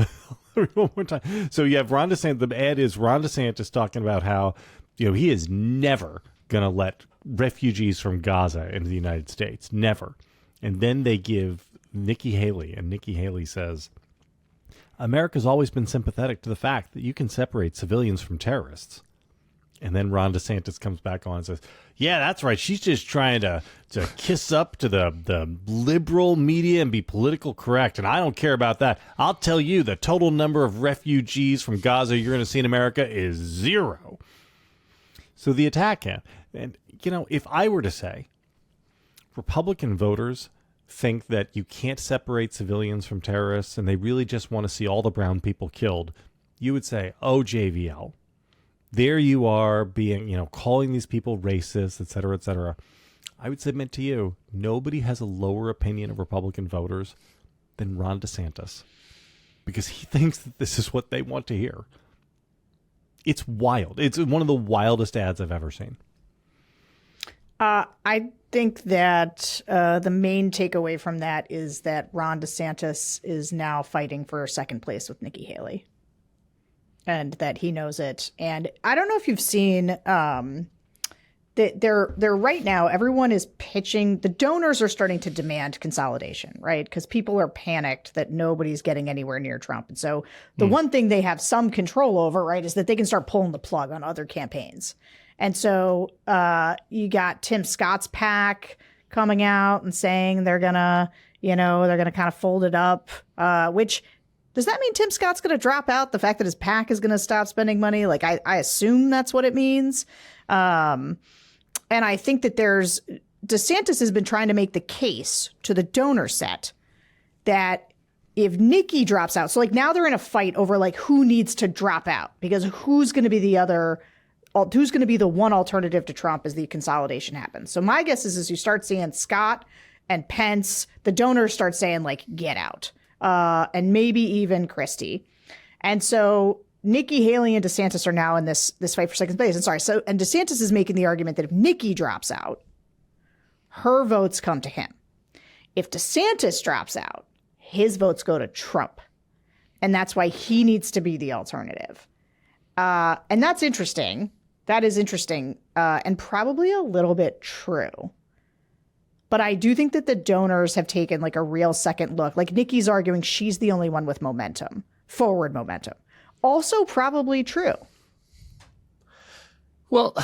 One more time. So you have Ron DeSantis. The ad is Ron DeSantis talking about how he is never going to let refugees from Gaza into the United States. Never. And then they give Nikki Haley, and Nikki Haley says, America's always been sympathetic to the fact that you can separate civilians from terrorists. And then Ron DeSantis comes back on and says, yeah, that's right. She's just trying to kiss up to the liberal media and be political correct. And I don't care about that. I'll tell you, the total number of refugees from Gaza you're going to see in America is 0. So the attack, and if I were to say Republican voters think that you can't separate civilians from terrorists and they really just want to see all the brown people killed, you would say, oh, JVL. There you are being, calling these people racist, et cetera, et cetera. I would submit to you, nobody has a lower opinion of Republican voters than Ron DeSantis, because he thinks that this is what they want to hear. It's wild. It's one of the wildest ads I've ever seen. I think that the main takeaway from that is that Ron DeSantis is now fighting for second place with Nikki Haley. And that he knows it. And I don't know if you've seen that they're right now, everyone is pitching. The donors are starting to demand consolidation, right? Because people are panicked that nobody's getting anywhere near Trump. And so the one thing they have some control over, right, is that they can start pulling the plug on other campaigns. And so you got Tim Scott's PAC coming out and saying they're going to kind of fold it up, which... Does that mean Tim Scott's going to drop out? The fact that his PAC is going to stop spending money? Like, I assume that's what it means. And I think that DeSantis has been trying to make the case to the donor set that if Nikki drops out, so like now they're in a fight over like who needs to drop out, because who's going to be the one alternative to Trump as the consolidation happens. So my guess is you start seeing Scott and Pence, the donors start saying like, get out. And maybe even Christie. And so Nikki Haley and DeSantis are now in this fight for second place. And DeSantis is making the argument that if Nikki drops out, her votes come to him. If DeSantis drops out, his votes go to Trump. And that's why he needs to be the alternative. And that's interesting. That is interesting. And probably a little bit true. But I do think that the donors have taken like a real second look. Like Nikki's arguing she's the only one with momentum, forward momentum. Also probably true. Well,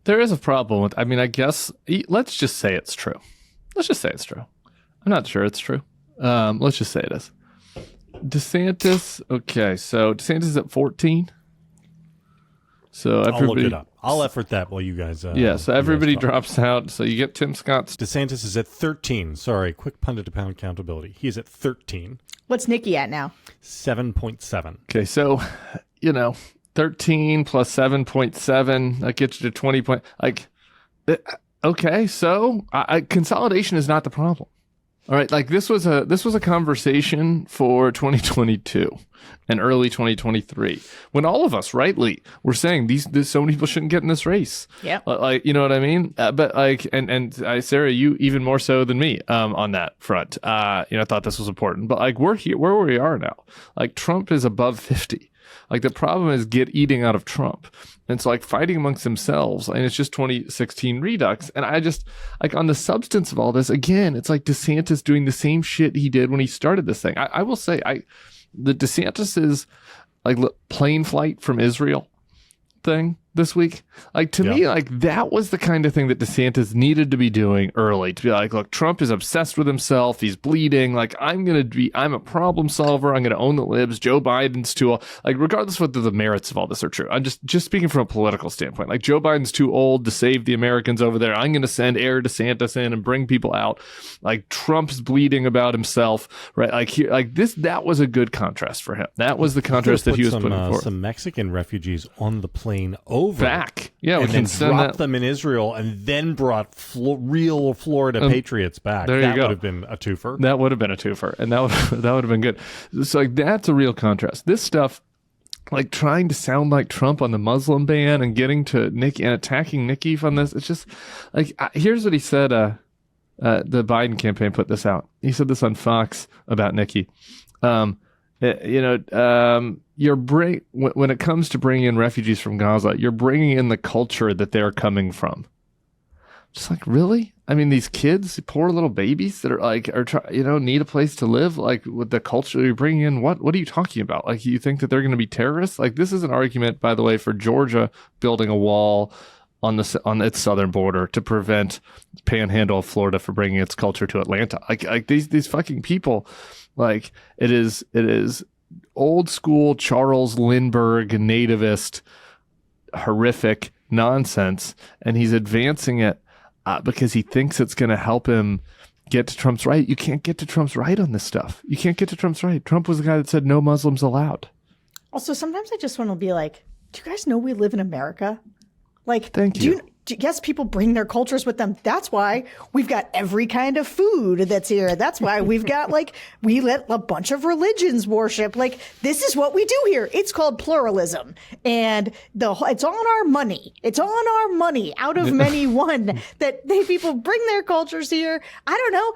there is a problem with, I guess, let's just say it's true. Let's just say it's true. I'm not sure it's true. Let's just say it is. DeSantis, okay, so DeSantis is at 14. So I'll look it up. I'll effort that while you guys. So everybody drops out. So you get Tim Scott's. DeSantis is at 13. Sorry, quick pundit to pound accountability. He's at 13. What's Nikki at now? 7.7. Okay, so 13 plus 7.7 that gets you to 20 point. Okay, so consolidation is not the problem. All right, like this was a conversation for 2022 and early 2023 when all of us rightly were saying so many people shouldn't get in this race. Yeah, like you know what I mean. But like, and Sarah, you even more so than me on that front. I thought this was important. But like we're here where we are now. Like Trump is above 50. Like the problem is eating out of Trump. And it's like fighting amongst themselves. And it's just 2016 redux. And I just like on the substance of all this, again, it's like DeSantis doing the same shit he did when he started this thing. I will say the DeSantis is like plane flight from Israel thing this week. Like to me, like that was the kind of thing that DeSantis needed to be doing early, to be like, look, Trump is obsessed with himself. He's bleeding. Like I'm a problem solver. I'm going to own the libs. Joe Biden's too old. Like regardless of whether the merits of all this are true. I'm just speaking from a political standpoint. Like Joe Biden's too old to save the Americans over there. I'm going to send Air DeSantis in and bring people out. Like Trump's bleeding about himself, right? That was a good contrast for him. That was the contrast that he was putting forward. Some Mexican refugees on the plane over over back. Yeah, we and can then send dropped that. them in Israel and then brought real Florida Patriots back. There you that go. would have been a twofer. That would have been a twofer, and that would have been good. So like that's a real contrast. This stuff, like trying to sound like Trump on the Muslim ban and getting to Nikki and attacking Nikki from this. It's just like here's what he said. The Biden campaign put this out. He said this on Fox about Nikki. When it comes to bringing in refugees from Gaza, you're bringing in the culture that they're coming from. Just like, really? I mean, these kids, poor little babies that are need a place to live, like with the culture you're bringing in. What are you talking about? Like, you think that they're going to be terrorists? Like, this is an argument, by the way, for Georgia building a wall on its southern border to prevent Panhandle of Florida from bringing its culture to Atlanta. Like these fucking people, like it is old school Charles Lindbergh nativist horrific nonsense, and he's advancing it because he thinks it's going to help him get to Trump's right. You can't get to Trump's right on this stuff. You can't get to Trump's right. Trump was the guy that said no Muslims allowed. Also, sometimes I just want to be like, do you guys know we live in America? Like, thank you. Yes, people bring their cultures with them. That's why we've got every kind of food that's here. That's why we've got, like, we let a bunch of religions worship. Like, this is what we do here. It's called pluralism. And it's on our money. It's on our money out of many one that people bring their cultures here. I don't know.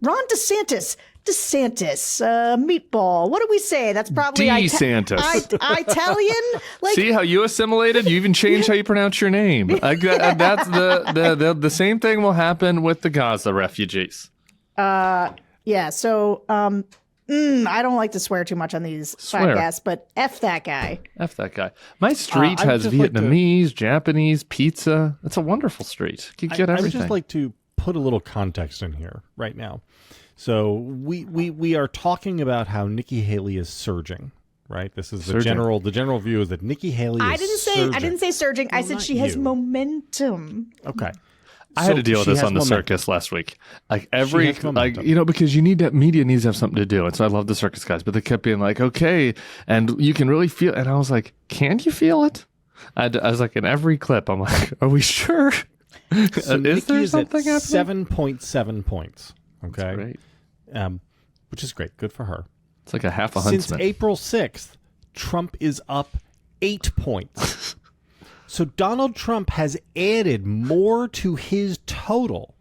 Ron DeSantis, meatball. What do we say? That's probably DeSantis. Italian. Like, see how you assimilated? You even changed how you pronounce your name. That's the same thing will happen with the Gaza refugees. Yeah. So, I don't like to swear too much on these podcasts, but F that guy. F that guy. My street has Vietnamese, Japanese, pizza. It's a wonderful street. You get everything. I would just like to put a little context in here right now. So we are talking about how Nikki Haley is surging, right? This is the general view is that Nikki Haley is surging. I didn't say surging. I said she has momentum. Okay. I had to deal with this on the circus last week. Because media needs to have something to do. And so I love the circus guys, but they kept being like, okay, and you can really feel, and I was like, can you feel it? I was like, in every clip, I'm like, are we sure? So is there something happening? 7.7 points. Okay. That's great. Which is great. Good for her. It's like a half a huntsman. Since April 6th, Trump is up 8 points. So Donald Trump has added more to his total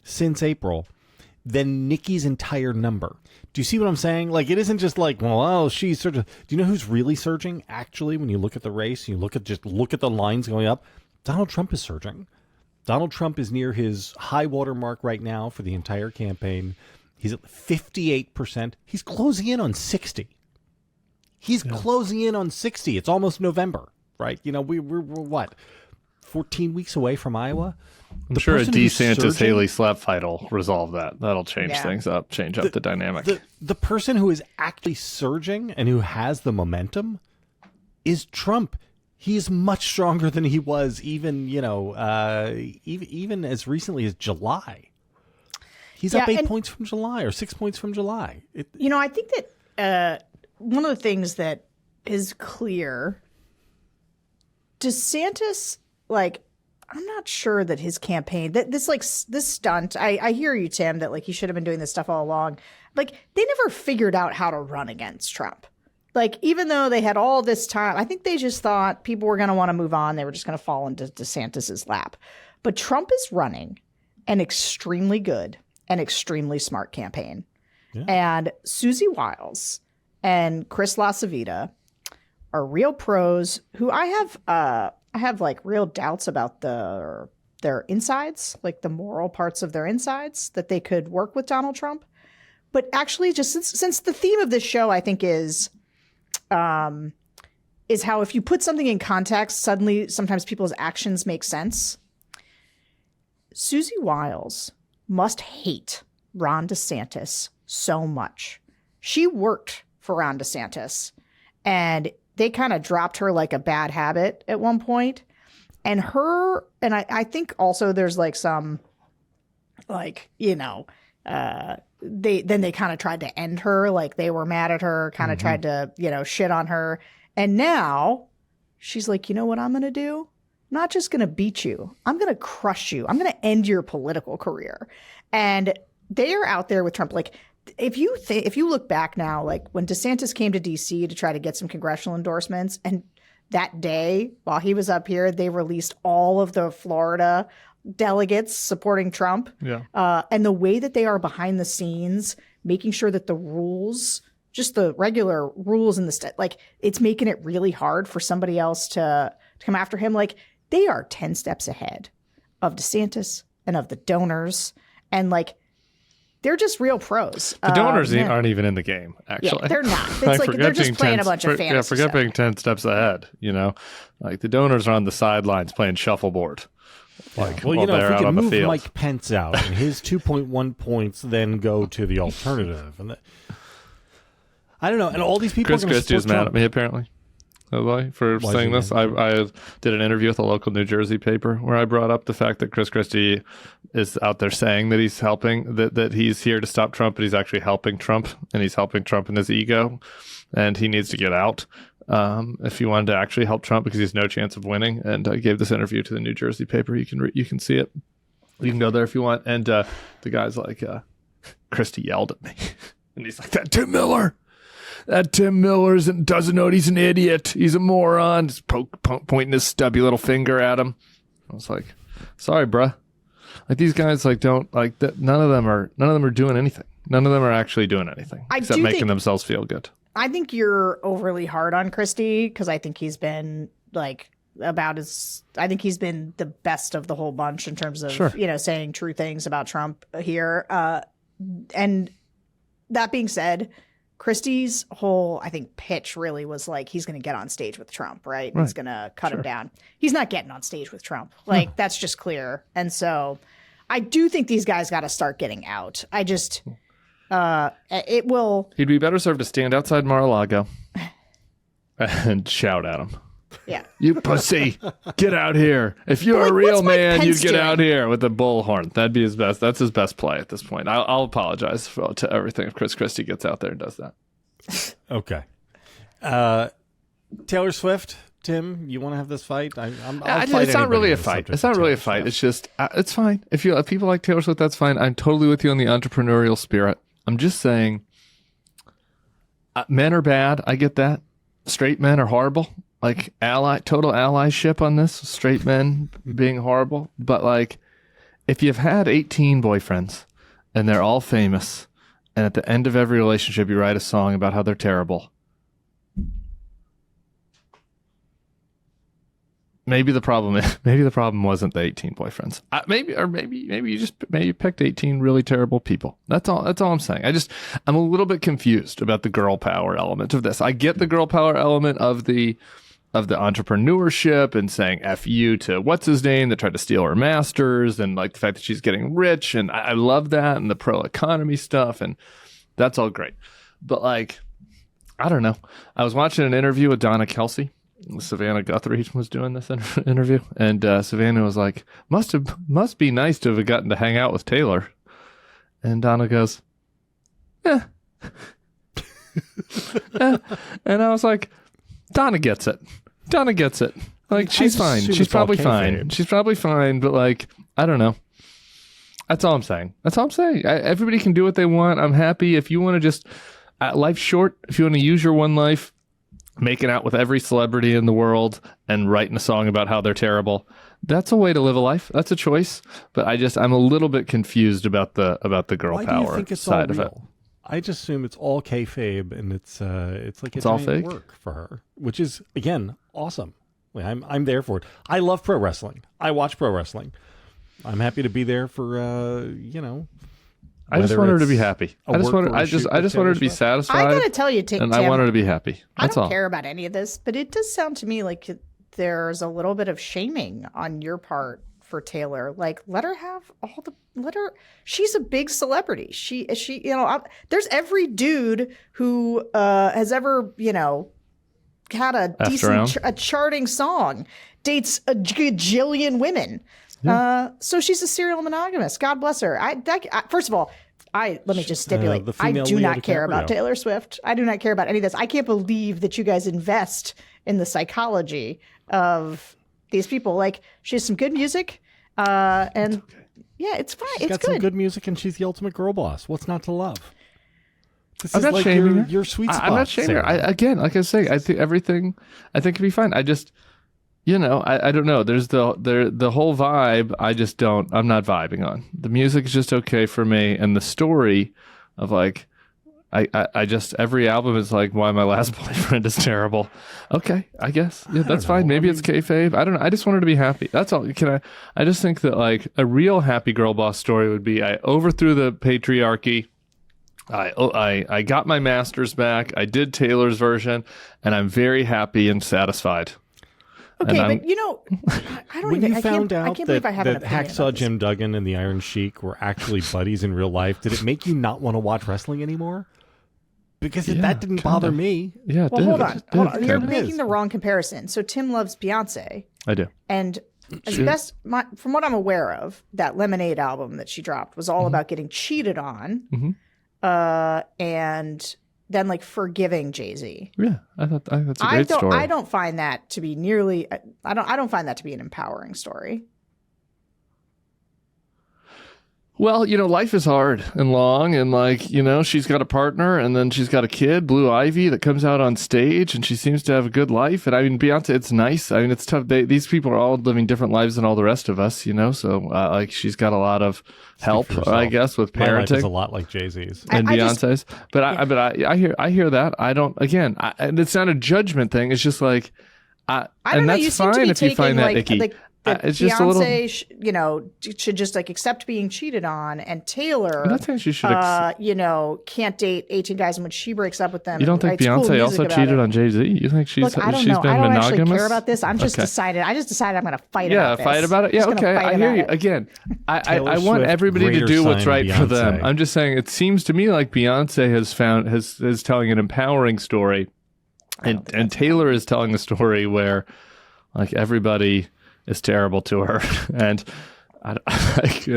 since April than Nikki's entire number. Do you see what I'm saying? Like, it isn't just like, she's surging. Do you know who's really surging? Actually, when you look at the race, you look at the lines going up, Donald Trump is surging. Donald Trump is near his high water mark right now for the entire campaign. He's at 58%. He's closing in on 60. Closing in on 60. It's almost November, right? You know, we're what, 14 weeks away from Iowa? I'm sure a DeSantis Haley slap fight will resolve that. That'll change things up, change up the dynamic. The person who is actually surging and who has the momentum is Trump. He is much stronger than he was even as recently as July. He's up 8 points from July or 6 points from July. I think that one of the things that is clear, DeSantis, like, I'm not sure that his campaign, this stunt, I hear you, Tim, that like he should have been doing this stuff all along. Like, they never figured out how to run against Trump. Like, even though they had all this time, I think they just thought people were going to want to move on. They were just going to fall into DeSantis's lap. But Trump is running an extremely good and extremely smart campaign. Yeah. And Susie Wiles and Chris LaCivita are real pros who I have like real doubts about their insides, like the moral parts of their insides, that they could work with Donald Trump. But actually, just since the theme of this show, I think, is how if you put something in context, suddenly sometimes people's actions make sense. Susie Wiles must hate Ron DeSantis so much. She worked for Ron DeSantis, and they kind of dropped her like a bad habit at one point. And I think also there's like some, like, they kind of tried to end her, like they were mad at her, kind of tried to, shit on her. And now she's like, you know what I'm going to do? I'm not just going to beat you. I'm going to crush you. I'm going to end your political career. And they are out there with Trump. Like, if you look back now, like when DeSantis came to D.C. to try to get some congressional endorsements, and that day while he was up here, they released all of the Florida delegates supporting Trump. Yeah. And the way that they are behind the scenes, making sure that the rules, just the regular rules in the state, like it's making it really hard for somebody else to come after him. Like they are 10 steps ahead of DeSantis and of the donors. And like, they're just real pros. The donors aren't even in the game, actually. Yeah, they're not. It's like they're just playing a bunch of fantasy Yeah, forget stuff. being 10 steps ahead, you know? Like, the donors are on the sidelines playing shuffleboard. Like, well, while if they're we out can on the move field. Mike Pence out and his 2.1 points then go to the alternative. And I don't know. And all these people Chris are going to Christie is mad at me, apparently. For Why is saying he this. I did an interview with a local New Jersey paper where I brought up the fact that Chris Christie is out there saying that he's helping, that he's here to stop Trump, but he's actually helping Trump, and he's helping Trump in his ego, and he needs to get out if he wanted to actually help Trump, because he has no chance of winning. And I gave this interview to the New Jersey paper. You can see it. You can go there if you want. And the guy's like, Christie yelled at me, and he's like, that Tim Miller doesn't know he's an idiot. He's a moron. Just pointing his stubby little finger at him. I was like, sorry, bruh. Like these guys, like don't like that. None of them are doing anything. None of them are actually doing anything except making themselves feel good. I think you're overly hard on Christie because I think he's been like I think he's been the best of the whole bunch in terms of saying true things about Trump here. And that being said, Christie's whole, I think, pitch really was like he's going to get on stage with Trump, right? He's going to cut him down. He's not getting on stage with Trump. Like, that's just clear. And so I do think these guys got to start getting out. I just, it will. He'd be better served to stand outside Mar-a-Lago and shout at him. Yeah. You pussy, get out here. If you're a real man, you'd get out here with a bullhorn. That'd be his best. That's his best play at this point. I'll apologize to everything if Chris Christie gets out there and does that. Okay. Taylor Swift, Tim, you want to have this fight? It's not really a fight. It's not really a fight. It's just, it's fine. If people like Taylor Swift, that's fine. I'm totally with you on the entrepreneurial spirit. I'm just saying, men are bad. I get that. Straight men are horrible. Like total allyship on this, straight men being horrible. But like, if you've had 18 boyfriends and they're all famous, and at the end of every relationship you write a song about how they're terrible, maybe the problem wasn't the 18 boyfriends. Maybe you picked 18 really terrible people. That's all I'm saying. I'm a little bit confused about the girl power element of this. I get the girl power element of the entrepreneurship and saying F you to what's his name that tried to steal her masters, and like the fact that she's getting rich, and I love that, and the pro economy stuff, and that's all great. But like, I don't know. I was watching an interview with Donna Kelsey. Savannah Guthrie was doing this interview, and Savannah was like, must be nice to have gotten to hang out with Taylor. And Donna goes, yeah. And I was like, Donna gets it. Like, she's fine. She's probably fine. She's probably fine, but like, I don't know. That's all I'm saying. Everybody can do what they want. I'm happy. If you want to just, life's short. If you want to use your one life, making out with every celebrity in the world and writing a song about how they're terrible, that's a way to live a life. That's a choice. But I'm a little bit confused about the girl power side of it. I just assume it's all kayfabe, and it's like it's all giant fake work for her, which is again awesome. Like, I'm there for it. I love pro wrestling. I watch pro wrestling. I'm happy to be there for I just want her to be happy. I just want her to be satisfied. I gotta tell you, Tim, I want her to be happy. That's all. I don't care about any of this, but it does sound to me like there's a little bit of shaming on your part for Taylor. Like, let her have she's a big celebrity. She there's every dude who has ever, had a decent a charting song dates a gajillion women. Yeah. So she's a serial monogamist. God bless her. First of all, let me just stipulate. the I female do Leo not care about DiCaprio. Taylor Swift. I do not care about any of this. I can't believe that you guys invest in the psychology of these people. Like, she has some good music, and yeah, it's fine. She's It's got some good music, and she's the ultimate girl boss. What's not to love? This I'm is not like shaming her. your sweet spot. I'm not shaming her. Again, like I say, I think everything, I think it'd be fine. I just, I don't know. There's the whole vibe. I'm not vibing on. The music is just okay for me, and the story of like, I just every album is like, why my last boyfriend is terrible. Okay, I guess that's fine. Maybe it's kayfabe. I don't know. I just want her to be happy. That's all. I just think that like a real happy girl boss story would be I overthrew the patriarchy. I got my master's back. I did Taylor's version, and I'm very happy and satisfied. Okay, but I don't When even. you found I out can't believe I have an that opinion Hacksaw about this. Jim Duggan and the Iron Sheik were actually buddies in real life, did it make you not want to watch wrestling anymore? Because that didn't bother me. Yeah. Well, hold on. You're Kinda making is. the wrong comparison. So Tim loves Beyonce, I do. and as from what I'm aware of, that Lemonade album that she dropped was all about getting cheated on, and then like forgiving Jay-Z. Yeah, I think that's a great story. I don't find that to be nearly. I don't find that to be an empowering story. Well, life is hard and long, and like, she's got a partner, and then she's got a kid, Blue Ivy, that comes out on stage, and she seems to have a good life. And I mean, Beyonce, it's nice. I mean, it's tough. These people are all living different lives than all the rest of us, So, like, she's got a lot of help, I guess, with My life is parenting a lot like Jay-Z's. and Beyonce's. But I hear that. I don't. Again, and it's not a judgment thing. It's just like, I don't and know. that's You seem to fine be if you find that taking, icky. that It's just a little. Beyonce, should just like accept being cheated on, and Taylor, I'm not saying she should. can't date 18 guys, and when she breaks up with them, You don't think writes cool Beyonce music also about cheated it. on Jay-Z? You think she's Look, I don't she's know. been I don't monogamous? actually care about this. I just Okay. decided I'm going to fight Yeah, about this. fight about it. Yeah, Just gonna okay. fight I hear about you. it. Again, I Taylor want Swift, everybody to greater do what's sign right for them. Beyonce. I'm just saying, it seems to me like Beyonce is telling an empowering story, and Taylor is telling a story where, like, everybody is terrible to her, and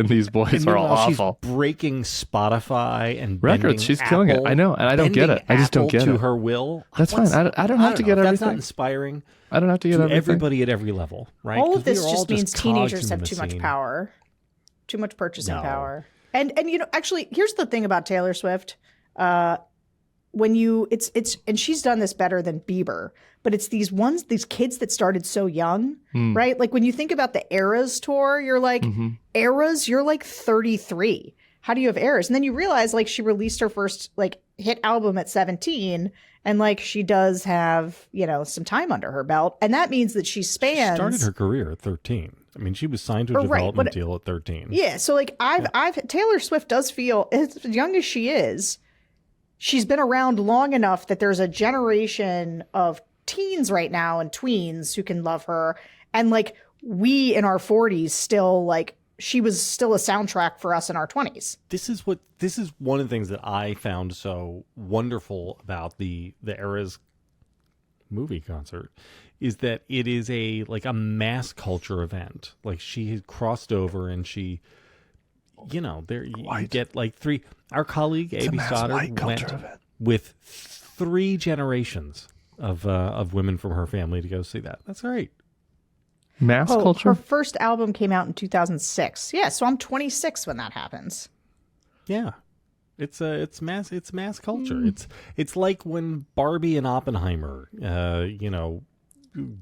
these boys are all Meanwhile, awful. She's breaking Spotify and Records. bending She's killing it. Apple- I know, and I don't get bending it. I just don't Apple get to it. her will. That's fine. I don't have to get know. That's everything. not inspiring. I don't have to get To everything. everybody at every level, right? All 'Cause of this we are all just means cogs teenagers in have the too much machine. power, too much purchasing No. power. And actually, here's the thing about Taylor Swift. And she's done this better than Bieber, but it's these kids that started so young, right? Like when you think about the Eras tour, you're like, Eras, you're like 33. How do you have Eras? And then you realize like she released her first like hit album at 17, and like she does have, some time under her belt. And that means that she spans. She started her career at 13. I mean, she was signed to a development deal at 13. Yeah. So like Taylor Swift does feel, as young as she is, she's been around long enough that there's a generation of teens right now and tweens who can love her. And like we in our 40s still like, she was still a soundtrack for us in our 20s. This is one of the things that I found so wonderful about the Eras movie concert is that it is a mass culture event. Like she had crossed over and she, there you get like three. Our colleague A.B. Stoddard went with 3 generations of women from her family to go see that. That's great. Mass culture. Her first album came out in 2006. Yeah, so I'm 26 when that happens. Yeah. It's mass culture. It's like when Barbie and Oppenheimer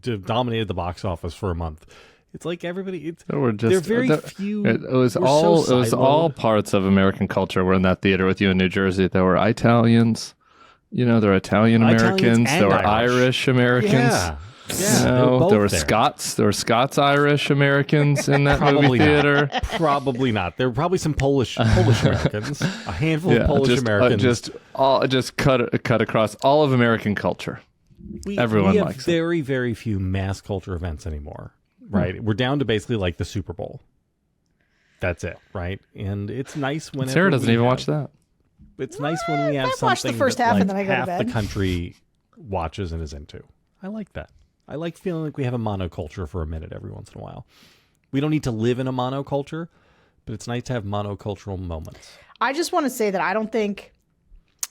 dominated the box office for a month. It's like everybody. There are very few. It was all parts of American culture were in that theater with you in New Jersey. There were Italians, there were Italian Americans, there were Irish Americans. Yeah. There were Scots. There were Scots-Irish Americans in that movie theater. Probably not. There were probably some Polish Americans. A handful of Polish Americans. Just cut across all of American culture. Everyone we have likes very, very few mass culture events anymore. Right, we're down to basically like the Super Bowl. That's it, right? And it's nice when Sarah doesn't even watch that. It's nice when we have I something watch the first half and then I go to half bed. the country watches and is into. I like that. I like feeling like we have a monoculture for a minute every once in a while. We don't need to live in a monoculture, but it's nice to have monocultural moments. I just want to say that I don't think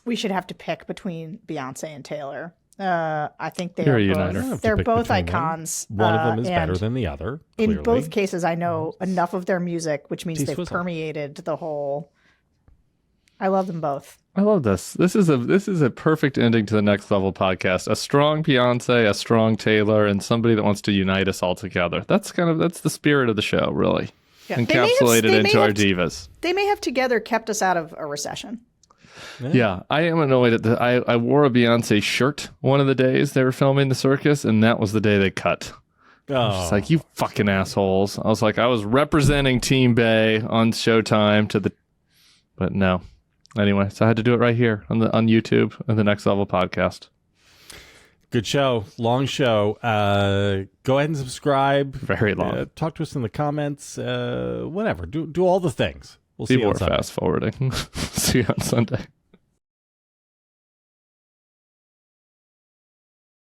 we should have to pick between Beyonce and Taylor. I think they're both icons. One of them is better than the other. Clearly. In both cases, I know enough of their music, which means they've permeated the whole. I love them both. I love this. This is a perfect ending to the Next Level podcast. A strong Beyonce, a strong Taylor, and somebody that wants to unite us all together. That's the spirit of the show, really. Yeah. Encapsulated into our divas. They may have together kept us out of a recession. Yeah, I am annoyed at I wore a Beyonce shirt one of the days they were filming the circus, and that was the day they cut. I was just like, you fucking assholes. I was like, I was representing Team Bay on Showtime but no. Anyway, so I had to do it right here on YouTube and the Next Level podcast. Good show, long show. Go ahead and subscribe. Very long. Talk to us in the comments. Whatever. Do all the things. We'll see you on Sunday. Fast forwarding. See you on Sunday.